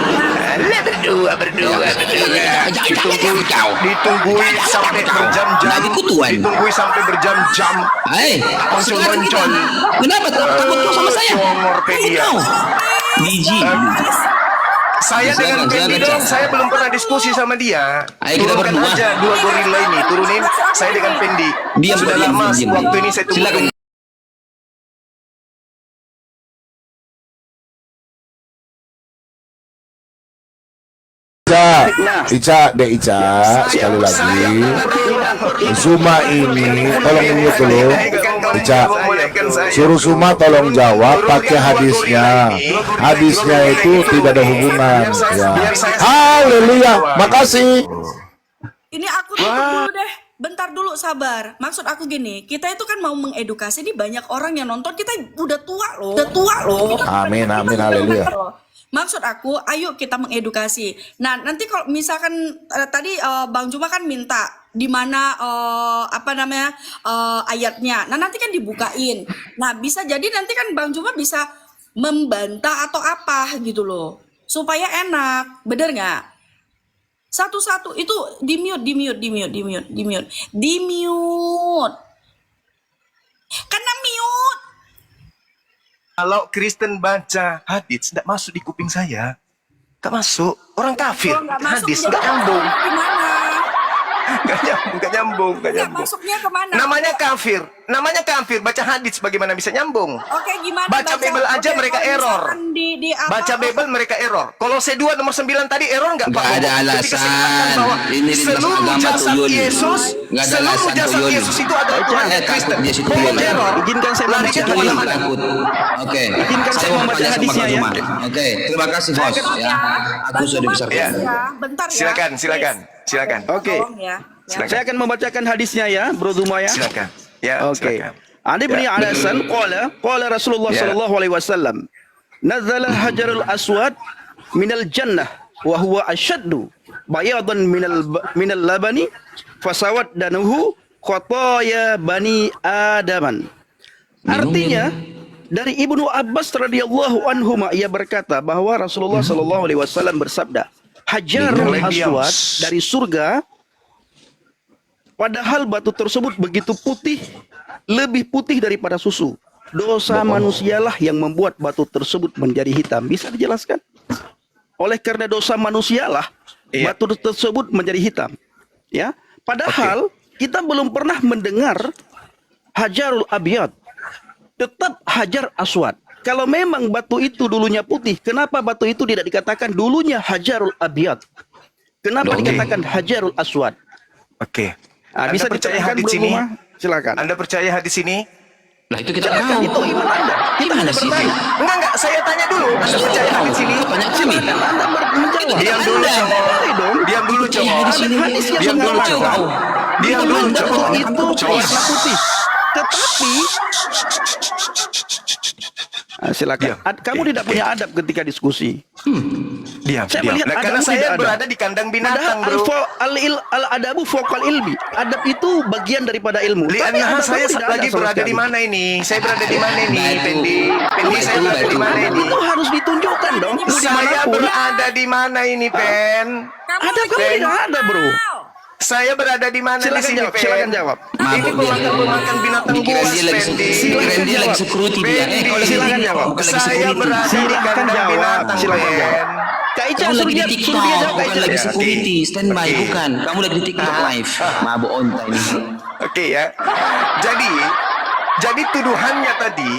berdua. Ditunggu kau. Ditunggui sampai berjam-jam. Nah, dikutuan. Ditunggui sampai berjam-jam. Hai, sekarang kita. Muncul-muncul. Kenapa takut kau sama saya? Congorpedia. Kau. Biji. Saya dengan Silakan, Fendi silakan, dong, Cak. saya belum pernah diskusi sama dia. Ayo kita Turunkan berdua. aja dua gorila ini, turunin saya dengan Fendi. Diam, Sudah diam, lama diam, waktu diam. ini saya tunggu. Silakan. Ica, Dek Ica, sekali lagi. Suma ini, tolong mute dulu. Ica, suruh Suma tolong jawab pakai hadisnya. Hadisnya itu tidak ada hubungan. Ya. Haleluya, makasih. Ini aku tutup dulu deh. Bentar dulu, sabar. Maksud aku gini, kita itu kan mau mengedukasi. Ini banyak orang yang nonton, kita udah tua loh. Udah tua loh. Amin, Kita amin, udah haleluya. tua loh. Maksud aku, ayo kita mengedukasi. Nah, nanti kalau misalkan tadi Bang Juma kan minta di mana apa namanya ayatnya. Nah, nanti kan dibukain. Nah, bisa jadi nanti kan Bang Juma bisa membantah atau apa gitu loh. Supaya enak. Bener nggak? Satu-satu itu di mute. Karena mute. Kalau Kristen baca hadis tidak masuk di kuping saya. Gak masuk. Orang kafir. Kalau nggak masuk Hadis jadi gak nyambung. gimana? Gak nyambung. Nggak masuknya kemana? Namanya kafir. Baca hadis bagaimana bisa nyambung? Oke, gimana? Baca Bible aja mereka kalau error. misalkan di apa, Baca Bible mereka error. Kolose 2 nomor 9 tadi error nggak Pak? Nggak ada Ketika alasan. saya katakan bahwa Ini lintas seluruh agama jasad tuyul. Yesus, Nggak ada seluruh alasan jasad tuyul. Yesus itu adalah Tuhan Saya dan takut Kristen. dia situ Boleh tuyul. error. Izinkan saya Lari membaca ke Tuyul mana-mana. takut. Oke. Izinkan saya membaca bertanya sama hadisnya, Kak ya. Zuma. Oke, terima kasih bos ya. Aku sudah dibesarkan. Ya. Bentar ya. Silakan. Oke. Tolong ya. Silakan. Saya akan membacakan hadisnya ya, Bro Zuma ya. Silakan. Ya, Oke. silakan. Ani bin Ya. Alasan qala Rasulullah Ya. sallallahu alaihi wasallam nazala hajarul aswad minal jannah wa huwa ashaddu bayadan minal labani fasawat danuhu khataya bani adaman. Artinya dari Ibnu Abbas radhiyallahu anhuma ia berkata bahwa Rasulullah sallallahu alaihi wasallam bersabda, Hajarul Aswad dari surga, padahal batu tersebut begitu putih, lebih putih daripada susu. Dosa manusialah yang membuat batu tersebut menjadi hitam. Bisa dijelaskan? Oleh karena dosa manusialah, Iya. batu tersebut menjadi hitam. Ya, padahal kita belum pernah mendengar Hajarul Abyad. Tetap Hajar Aswad. Kalau memang batu itu dulunya putih, kenapa batu itu tidak dikatakan dulunya Hajarul Abyad? Kenapa Oke. dikatakan Hajarul Aswad? Oke. Nah, Anda bisa percaya diterangkan, hadis Bro ini? Rumah? Silakan. Anda percaya hadis ini? Lah itu kita Silakan, tahu. itu iman Anda. Kita Gimana hanya sih? bertanya. Enggak, saya tanya dulu. Anda percaya hadis ini? Tanya kami. Anda menjawab. Diam dulu. Anda. dong. Diam dulu, cowok. Hadis yang Diam dulu, mengatakan cowok. Diam dulu, batu cowok. itu warna putih. Tetapi silakan. Kamu tidak punya adab ketika diskusi. Diam, Saya diam. melihat Nah, karena adabmu saya tidak ada. berada di kandang binatang, Padahal bro. al-adabu fawqal ilmi. Adab itu bagian daripada ilmu. Tapi Lihat, adab saya kamu tidak lagi ada sama berada di sekali. mana ini? Saya berada di mana ini, Batu. Pendi? Pendi, saya berada di mana ini? Itu harus ditunjukkan dong. Mau Saya dimanapun. berada di mana ini, Pen? Adab kamu tidak ada, bro. Saya berada di mana di Silakan sini, jawab, Pen? silakan jawab. Ini Mabuk dia. pemakan binatang Pikiran buas, dia lagi Pendi. pikiran dia lagi security dia. Kalau Silakan jawab. bukan lagi Saya security. berada di Silakan kandang jawab. binatang, Silakan jawab. Pen. Kak Ica Kamu suruh lagi di dia TikTok, jawab, Kak bukan Ica. lagi security, standby, Oke. bukan. Kamu lagi di TikTok live. Mabuk onta ini. Oke ya. Jadi tuduhannya tadi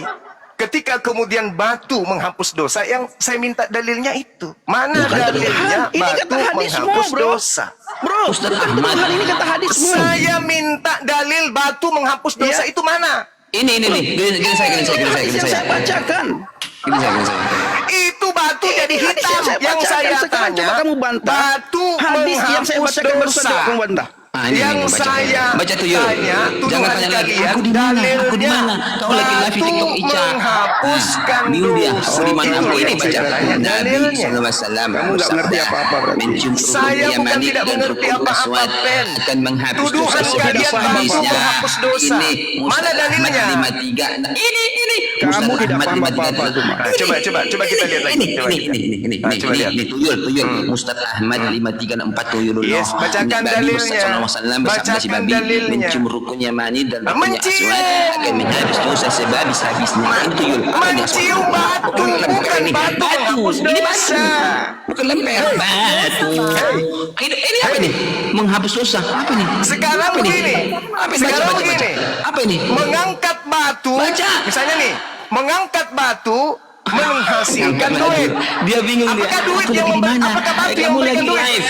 ketika kemudian batu menghapus dosa, yang saya minta dalilnya itu. Mana Bukan dalilnya tuduhan. Ini kata batu hadismu, menghapus bro. dosa? Bro, Ustaz bukan Ahmad. tuduhan, ini kata hadismu. Saya minta dalil batu menghapus dosa Iya. itu mana? Ini nih. Gini saya. Hadis yang saya bacakan. Gini saya. Itu batu jadi Ini hadis hitam. Yang bacakan. saya Sekarang tanya, coba kamu bantah. batu Hadis yang saya menghapus bacakan barusan dosa. coba kamu bantah. Yang saya baca tuh yuk. tanya, Jangan tuduhan tanya lagi. kalian, Aku di mana? Aku di dalilnya mana? Kau lagi live di TikTok batu Ica. menghapuskan Bingung dia. dosa. Di mana aku ini Yang baca saya tanya, Nabi dalilnya. sallallahu alaihi wasallam. Kamu nggak mengerti apa-apa berarti. Mencium Saya rukun bukan Yamani tidak dan mengerti rukun apa-apa, Aswad Pen. akan menghapus Tuduhan dosa. kalian Sudah batu hadisnya. menghapus dosa. Ini Mana Ustaz Ahmad dalilnya? 53. Nah, ini. Kamu Ustaz tidak Ahmad paham 53. apa-apa, Zuma. Nah, coba kita lihat lagi. Coba kita. Ini. Coba lihat. Ini tuyul. Ustaz Ahmad 5364 tuyul. Yes, bacakan dalilnya. Bacakan dalilnya. Mencium rukun Yamani dan rukun Mencium. Aswad akan menghapus dosa sehabis-habisnya. Ini tuyul. Mencium batu, bukan batu menghapus Ini dosa. bukan lemper. Batu. Ini apa nih? Menghapus dosa. Apa nih? Sekarang Apa nih? begini. Apa ini? Sekarang Baca. begini. Apa ini? Mengangkat batu. Baca. Misalnya nih, mengangkat batu menghasilkan duit. Dia bingung dia. Apakah duit Aku yang lagi di mana? apakah batu yang Kamu memberikan lagi duit? live.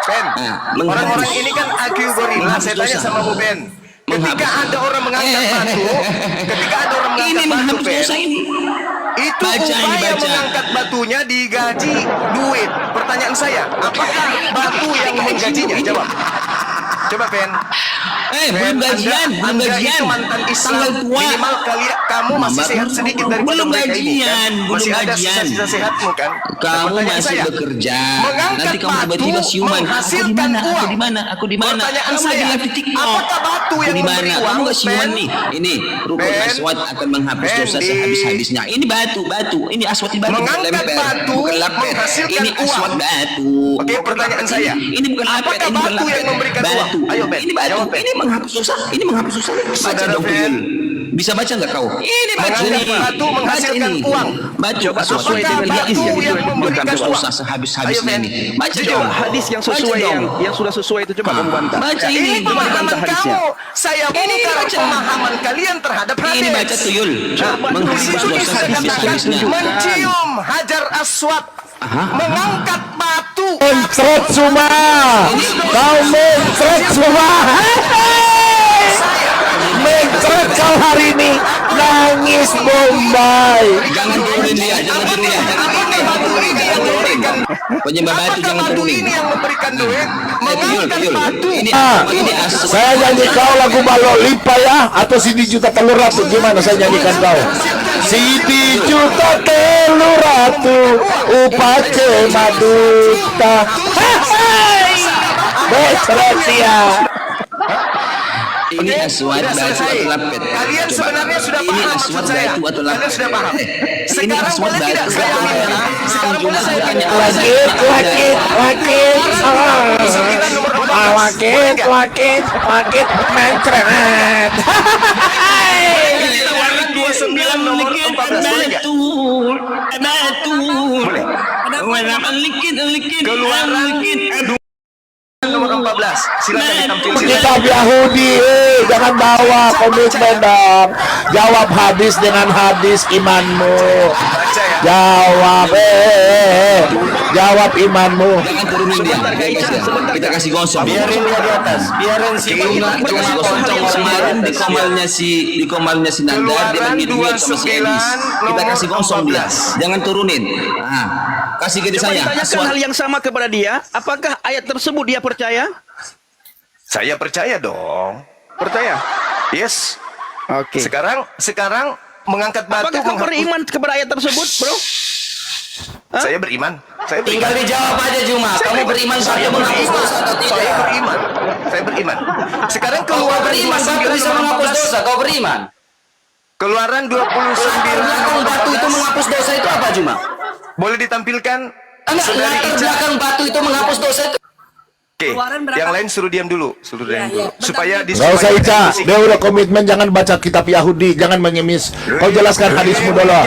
Ben, Nah, orang-orang menghapus. ini kan IQ gorila. Menghapus Saya tanya dosa. sama Bu Ben. Ketika Menghapus. ada orang mengangkat batu, ketika ada orang Ini mengangkat batu, menghapus Ben, dosa ini. itu Baca ini, upaya baca. mengangkat batunya digaji duit. Pertanyaan saya, apakah batu yang menggajinya? Jawab. Coba, Ben. Belum gajian, belum Anda gajian. itu mantan Islam. Tanggal tua. Minimal kamu masih sehat sedikit daripada Belum mereka ini, gajian, kan? belum Masih ada gajian. sisa-sisa sehatmu, kan? Kamu Pertanyaan masih saya, bekerja. mengangkat Nanti kamu batu tiba-tiba siuman. Aku di menghasilkan mana? Aku uang. di mana? Aku di mana? Pertanyaan Kamu saya, lagi live di TikTok. apakah batu Aku yang di memberi mana? uang, Kamu nggak siuman Ben? nih. Ini rukun Ben? Aswad akan menghapus Ben, dosa di- sehabis-habisnya. Ini batu. Ini Aswad di batu. bukan Mengangkat lemper, batu bukan lapet. menghasilkan Ini Aswad uang. batu. Oke, Bukan pertanyaan lapet. saya. Ini bukan lapet. Apakah Ini bukan batu yang lapet. memberikan uang? Batu. Ayo, Ben. Ini batu. Jawab, Ben. Ini menghapus dosa. Ini menghapus dosa. Baca Saudara dong, Ben. tuyul. Bisa baca nggak kau? Ini baca Mengangkat nih. batu menghasilkan Baca ini. uang. Baca Coba Aswad. sesuai Apakah dengan hadis batu yang yang ditunjukkan. memberikan Bukan uang? dosa sehabis-habisnya Ayo, Ben. ini. Baca Jujur, dong. Hadis yang Baca sesuai dong. yang sudah sesuai itu coba kamu bantah. Baca Ini ini. pemahaman bantah hadisnya. kamu. Saya bongkar baca. pemahaman kalian terhadap hadis. Ini baca tuyul. Coba Menghapus Di situ dosa bisa dikatakan sehabis-habisnya. mencium hajar aswad, mengangkat batu. Mencret semua. Kau mencret semua. Mencret kau hari ini. Nangis Bombay. Jangan turunin dia. Jangan turunin dia. Jangan turunin. Jangan turunin. Penyembah batu Apakah jangan batu turunin. ini yang memberikan duit? Tuyul, Mengangkat tuyul. batu. Ini Aswad. Saya nyanyi kau lagu balok lipa ya, atau Sidi Juta Telur Ratu, gimana saya nyanyikan kau? Sidi Juta Telur Ratu, upake maduta. Hai, becret ya. Ini Aswad Sudah batu selesai. atau lapet? Kalian Coba. sebenarnya sudah Ini paham Aswad maksud saya. batu atau lapet? Kalian sudah paham. Ini Sekarang Aswad boleh tidak batu saya atau minta? lapet? Sekarang boleh saya Bukannya tanya. Wakit, wakit, wakit, Sembilan nomor 14. ah, wakit, wakit, wakit, mencret. Kita warna 29 nomor 14. Boleh nggak? Boleh. Keluaran nomor 14. Silakan ditampilkan. Kitab Yahudi, jangan bawa komitmen dong. Jawab hadis dengan hadis imanmu. Baca ya. Jawab, jawab imanmu. Jangan turunin dia. Kita kasih gosong. Biarin dia di atas. Biarin si Kita kasih gosong. Kemarin di komalnya si Nandar dia Keluaran bagi duit sama si 29 Elis. Kita nomor kasih gosong dia. 14. Jangan turunin. Nah, kasih ke Coba saya. ditanyakan Aswad. hal yang sama kepada dia. Apakah ayat tersebut dia percaya? Saya percaya dong. Percaya. Yes. Oke. Sekarang mengangkat batu Apakah kau beriman kepada ayat tersebut, bro? Hah? Saya beriman. Saya Tinggal beriman. dijawab aja Juma. Kamu beriman Saya saja menghapus dosa atau Saya tidak? beriman. Saya beriman. Sekarang Kau keluaran beriman batu 29 bisa nomor menghapus 14. dosa. Kau beriman. Keluaran 29 Latar nomor belakang batu itu 14. menghapus dosa itu apa Juma? Boleh ditampilkan? Enggak, Saudari latar Ica. belakang batu itu menghapus dosa itu. Oke, Keluaran berapa? yang lain suruh diam dulu, suruh diam Iya, dulu. iya. Supaya Bentar, Gak usah Ica, diskusi. dia udah komitmen jangan baca kitab Yahudi, jangan mengemis. Kau jelaskan hadismu dulu.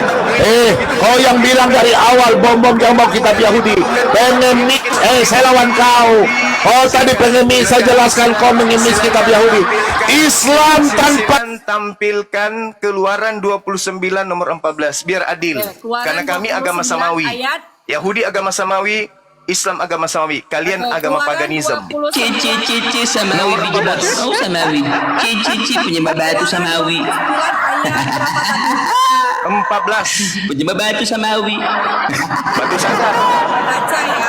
Kau yang bilang dari awal bom yang mau kitab Yahudi, pengemis. Saya lawan kau. Oh tadi pengemis, saya jelaskan kau mengemis kitab Yahudi. Islam tanpa Silakan tampilkan Keluaran 29 nomor 14 biar adil. Keluaran Karena kami 29 agama samawi. ayat. Yahudi agama samawi, Islam agama samawi. Kalian agama paganisme. Cici samawi punya batu samawi. Cici punya batu samawi. Ayat berapa tadi? 14. Punya batu samawi. Batu sandar. Baca ya.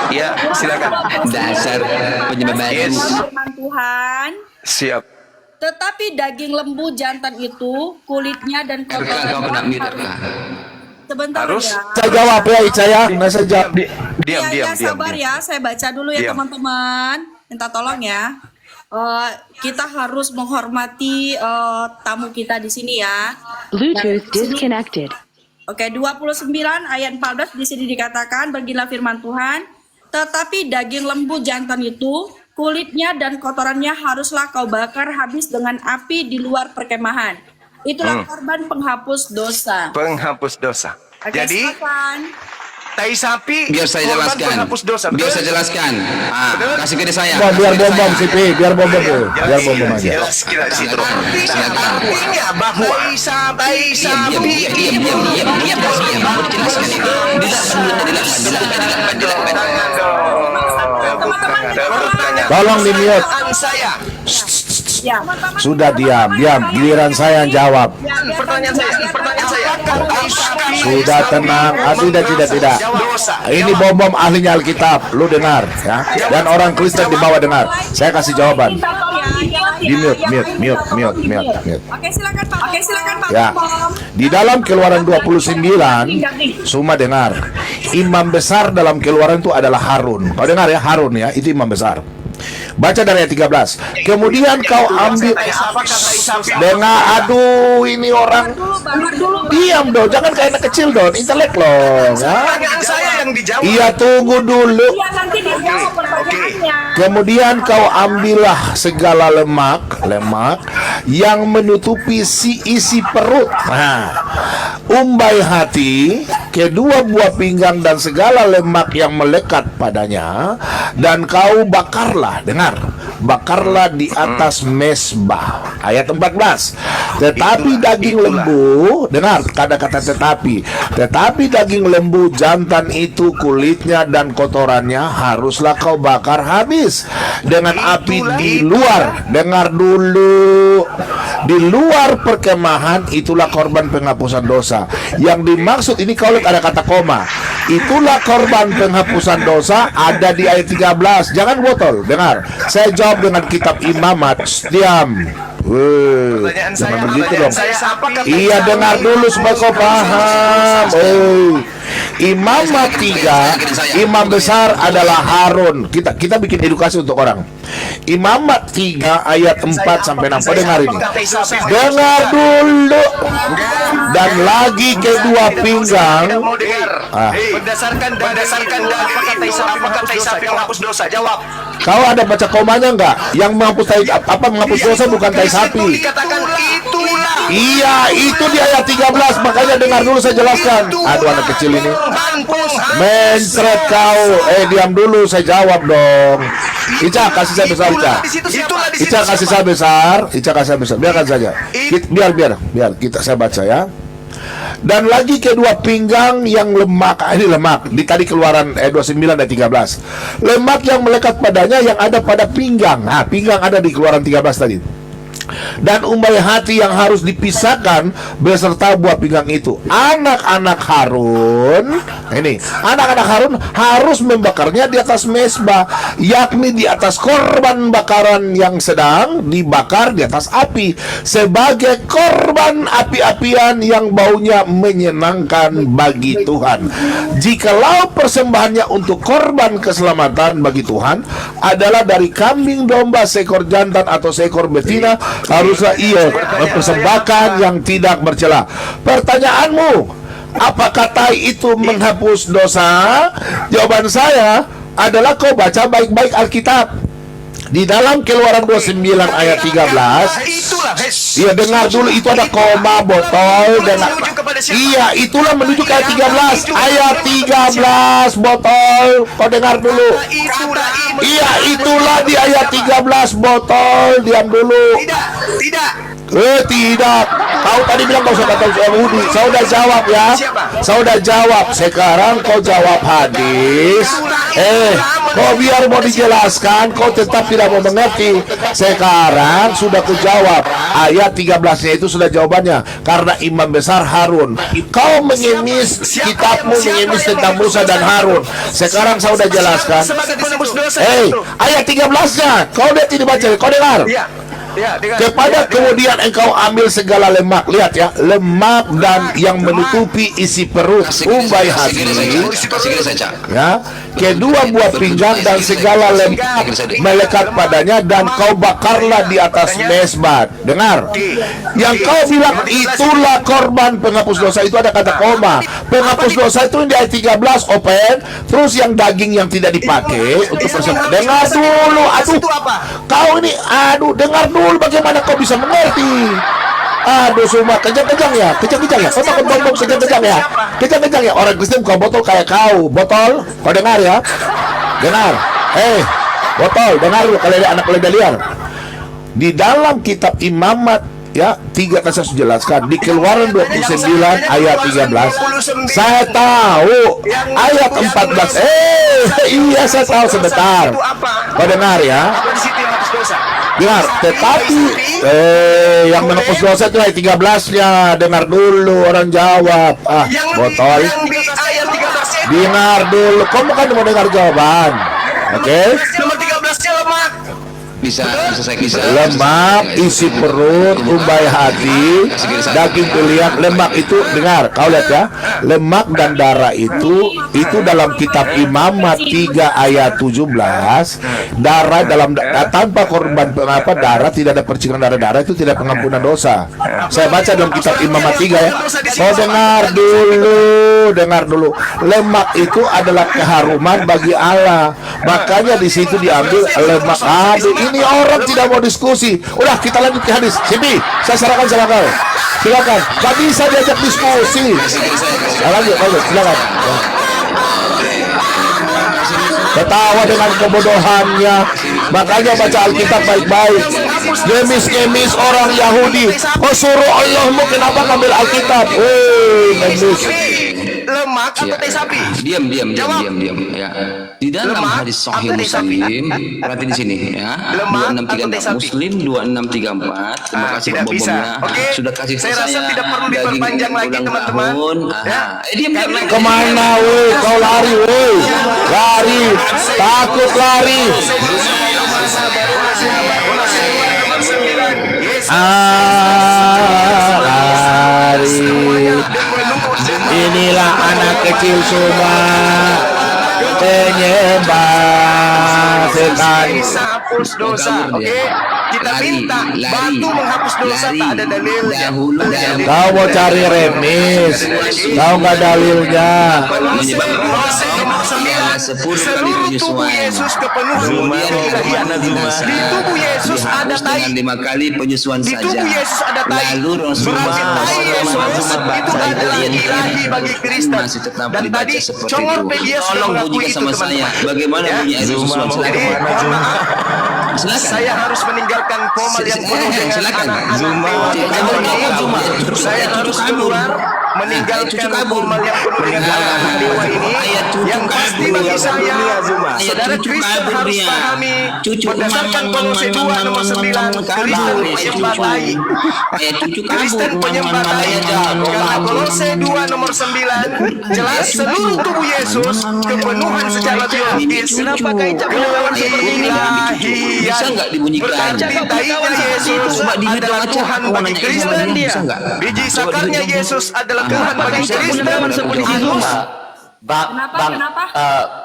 Ya, silakan. Dasar punya batu. Yes. Firman Tuhan. Siap. Tetapi daging lembu jantan itu, kulitnya dan Kau kena mute. sebentar Harus. ya. saya jawab ya Ica ya, nggak saya jawab. Diam, Ya, diam, diam. sabar diam. ya, saya baca dulu ya Diam. teman-teman. Minta tolong ya. Kita harus menghormati tamu kita di sini ya. Bluetooth disconnected. Oke, 29 ayat 14 di sini dikatakan, beginilah firman Tuhan, tetapi daging lembu jantan itu, kulitnya dan kotorannya haruslah kau bakar habis dengan api di luar perkemahan. Itulah korban penghapus dosa. Penghapus dosa. Oke, Jadi, silakan. tai sapi Biar saya korban jelaskan. penghapus dosa. Biar Betul? saya jelaskan. Kasih ke saya. Bom, biar Kasih ke bom saya. sih, biar bom tuh, biar bom aja. Jelas kita di situ. Artinya bahwa tai sapi Tolong di mute. saya. Ya. Sudah diam, giliran saya yang jawab. Pertanyaan saya. Sudah tenang, tidak. Ini bom ahlinya Alkitab, lu dengar ya. Dan orang Kristen di bawah dengar. Saya kasih jawaban. Di mute. Oke, silakan Pak. Ya. Di dalam Keluaran 29, semua dengar. Imam besar dalam Keluaran itu adalah Harun. Kau dengar ya, Harun ya, itu imam besar. Baca dari ayat 13. Kemudian kau ambil. Dengar, aduh ini orang. Diam dong, jangan kayak anak kecil dong, intelek loh ya. Pertanyaan saya yang dijawab. Iya, tunggu dulu. Nanti dijawab pertanyaannya. Kemudian kau ambillah segala lemak yang menutupi isi perut. Nah, umbai hati, kedua buah pinggang dan segala lemak yang melekat padanya, dan kau bakarlah. Dengar, bakarlah di atas mesbah. Ayat 14. Tetapi daging lembu, dengar kata-kata tetapi daging lembu jantan itu, kulitnya dan kotorannya haruslah kau bakar habis dengan api di luar. Dengar dulu, di luar perkemahan, itulah korban penghapusan dosa. Yang dimaksud ini, kalau lihat ada kata koma, itulah korban penghapusan dosa, ada di ayat 13. Jangan botol, dengar. Saya jawab dengan kitab Imamat. Diam. Weh, Pertanyaan jangan saya, begitu pertanyaan dong. saya, apakah Iya, dengar dulu supaya kau paham. Imamat 3, imam besar adalah Harun. Kita bikin edukasi untuk orang. Imamat 3 ayat 4 sampai 6. Kau dengar ini. Dengar dulu. Dan lagi kedua pinggang. Tidak mau dengar. Ah. Berdasarkan apakah tai sapi menghapus dosa? Jawab. Kau ada baca komanya enggak? Yang menghapus dosa bukan tai Di situ sapi. dikatakan itulah. Iya, itu di ayat 13. Makanya dengar dulu saya jelaskan. Aduh, anak kecil ini. Mencret kau. Diam dulu, saya jawab dong. Ica, kasih saya besar, Ica. Ica kasih saya besar. Biarkan saja. Biar kita saya baca ya. Dan lagi kedua pinggang yang lemak. Ini lemak. Di tadi Keluaran 29 dan 13. Lemak yang melekat padanya yang ada pada pinggang. Nah, pinggang ada di Keluaran 13 tadi. dan umbai hati yang harus dipisahkan beserta buah pinggang itu. Anak-anak Harun, anak-anak Harun harus membakarnya di atas mezbah, yakni di atas korban bakaran yang sedang dibakar di atas api, sebagai korban api-apian yang baunya menyenangkan bagi Tuhan. Jikalau persembahannya untuk korban keselamatan bagi Tuhan adalah dari kambing domba, seekor jantan atau seekor betina, haruslah ia mempersembahkan yang tidak bercela. Pertanyaanmu, apakah tai itu menghapus dosa? Jawaban saya adalah kau baca baik-baik Alkitab. Di dalam Keluaran 29 ayat 13. Itulah. Iya, dengar dulu, itu ada koma, botol, dengar. Iya, itulah menuju ke ayat 13. Ayat 13, botol. Kau dengar dulu. Iya, itulah di ayat 13, botol. Diam dulu. Tidak. Kau tadi bilang kau sudah kata Yahudi. Saya udah jawab ya. Saya udah jawab. Sekarang kau jawab hadis. Kau biar mau dijelaskan, kau tetap tidak mau mengerti. Sekarang sudah kujawab. Ayat 13-nya itu sudah jawabannya. Karena imam besar Harun. Kau mengemis kitabmu, mengemis tentang Musa dan Harun. Sekarang saya sudah jelaskan. Ayat 13-nya. Kau lihat ini baca. Kau dengar. Kepada kemudian engkau ambil segala lemak. Lihat ya, lemak dan yang menutupi isi perut, umbai hati, ya, kedua buah pinggang dan segala lemak melekat padanya, dan kau bakarlah di atas mezbah. Dengar, yang kau bilang itulah korban penghapus dosa, itu ada kata koma. Penghapus dosa itu di ayat 13 open. Terus yang daging yang tidak dipakai untuk persembahan. Dengar dulu, kau ini, dengar dulu. Bagaimana kau bisa mengerti? Semua kejang-kejang ya. Kau takut bombong kejang-kejang ya. Kejang-kejang ya. Orang Kristen kau botol kayak kau. Botol, kau dengar ya. Dengar. Botol, dengar lu kalau ada anak leda liar. Di dalam kitab Imamat ya, 3 saya jelaskan di Keluaran 29 ayat 13. Saya tahu ayat 14. Iya, saya tahu sebentar. Kau dengar ya. Dengar, tetapi yang menghapus dosa itu ayat 13-nya. Dengar dulu, orang jawab. Botol. Dengar dulu. Kamu kan mau dengar jawaban. Oke? Nomor 13-nya lemak. Bisa Lemak, isi perut, umbai hati, daging pilihan. Lemak itu, dengar, kau lihat ya, lemak dan darah itu dalam kitab Imamat 3 ayat 17. Darah dalam tanpa korban darah, tidak ada percikan darah itu tidak pengampunan dosa. Saya baca dalam kitab Imamat 3 ya. Kau dengar dulu. Lemak itu adalah keharuman bagi Allah. Makanya di situ diambil lemak. Ini orang tidak mau diskusi. Udah, kita lanjut ke hadis. Sipi, saya serahkan sama kau. Silakan. Gak bisa diajak diskusi. Lanjut, silakan. Ketawa dengan kebodohannya. Makanya baca Alkitab baik-baik. Ngemis orang Yahudi. Kau suruh Allahmu kenapa ngambil Alkitab? Ngemis. Lemak atau teh sapi? Diam ya. Di dalam hadis Sahih Muslim, berarti di sini ya. 2634 Muslim 2634. Terima kasih Pak Bobomnya. Sudah kasih saya rasa tidak perlu diperpanjang lagi teman-teman. Diam. Kemana kau lari lari, takut lari. Lari. Inilah anak kecil semua penyembah setan. Bisa hapus dosa, oke? Kita minta batu menghapus dosa, tak ada dalilnya. Kau mau cari remis, kau nggak dalilnya. Seluruh tubuh Yesus kepenuhan keilahian. Di tubuh Yesus ada tai. 5 kali penyusuan Di saja. tubuh Yesus ada tai. Lalu Berarti tai Yesus itu adalah ilahi bagi Kristen. masih tetap Dan dibaca tadi seperti Congorpedia itu. sudah Tolong mengakui bunyikan itu, sama saya. teman-teman. Bagaimana bunyi ayat penyusuan? Jadi mohon maaf, Silakan. saya harus meninggalkan komal yang penuh dengan Silakan. anak-anak dewa. Saya harus keluar meninggalkan cucu kabur. hukuman yang penuh dengan kata dewa ini, Ayat cucu yang pasti kabur. bagi saya, Ayat saudara cucu Kristen kabur harus dia. pahami Cucu berdasarkan Kolose 2 nomor 9, Kristen penyembah tai. Ayat cucu kabur. Kristen penyembah tai, karena Kolose 2 nomor 9 jelas seluruh tubuh Yesus kepenuhan secara biologis. Kenapa Kak Ica punya kawan seperti ini? Bisa nggak dibunyikan? Berarti Ica, tainya kawan seperti Yesus itu. Coba di adalah baca, Tuhan aku bagi nanya Kristen. dia. bisa nggak? Biji Coba sakarnya di- Yesus adalah Tuhan Kenapa bagi Kak Ica punya Kristen. kawan seperti si Zuma? Kenapa?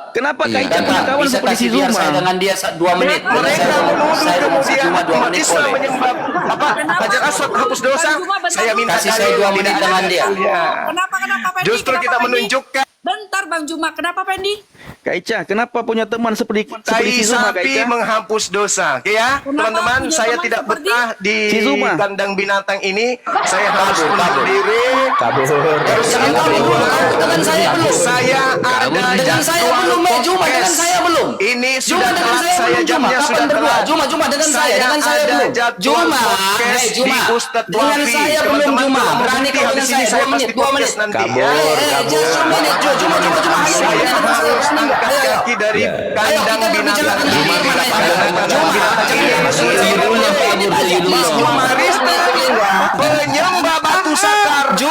Kenapa Kak Iya. Ica punya kawan Bisa seperti si kasih biar Zuma? saya dengan dia 2 menit. Mereka menuduh Saya dengan si kemudian Zuma 2 umat menit Islam boleh. menyembah apa? Hajar Aswad hapus dosa. Bang Juma, bentar Saya minta Kasih saya 2 menit dengan dia. Kenapa Pendi? Justru Kenapa, kita Pendi? menunjukkan Bentar Bang Juma, kenapa Pendi? Kak Ica, kenapa punya teman seperti tai si Zuma Kak sapi Ica? menghapus dosa. Oke ya, Kenapa teman-teman, punya saya teman tidak seperti betah di si Zuma? kandang binatang ini. Saya harus undur diri. Terus yang kedua, Dengan saya belum. saya ada Dengan saya jadwal belum, Juma. Dengan podcast. saya belum. Ini Juma sudah dengan telat, saya saya belum, Juma. jamnya Kapan sudah berdua? telat. Juma dengan saya ada belum. jadwal Juma, podcast hei, Juma. di Ustadz Dengan Wafi. saya belum, Teman-teman Juma. kalau mau Berani bukti kau habis dengan ini saya, saya 2 pasti menit, 2 menit. podcast nanti ya. Just 2 menit, Juma. Saya harus angkat kaki dari kandang binatang ini. Kristen penyembah batu sakar dan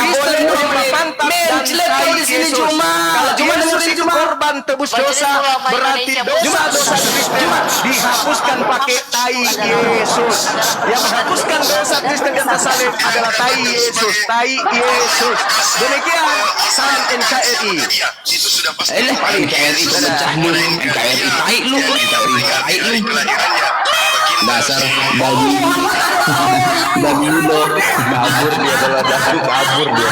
Kristen penyembah pantat dan tai Yesus. Kalau Yesus itu korban tebus dosa, berarti dosa-dosa Kristen dihapuskan pakai tai Yesus. Yang menghapuskan dosa Kristen di atas salib adalah tai Yesus, tai Yesus. Demikian salam NKRI. NKRI pecah lu, NKRI tai lu, NKRI tai lu. Dasar babi, babi lu, babur dia kalau ada babur dia.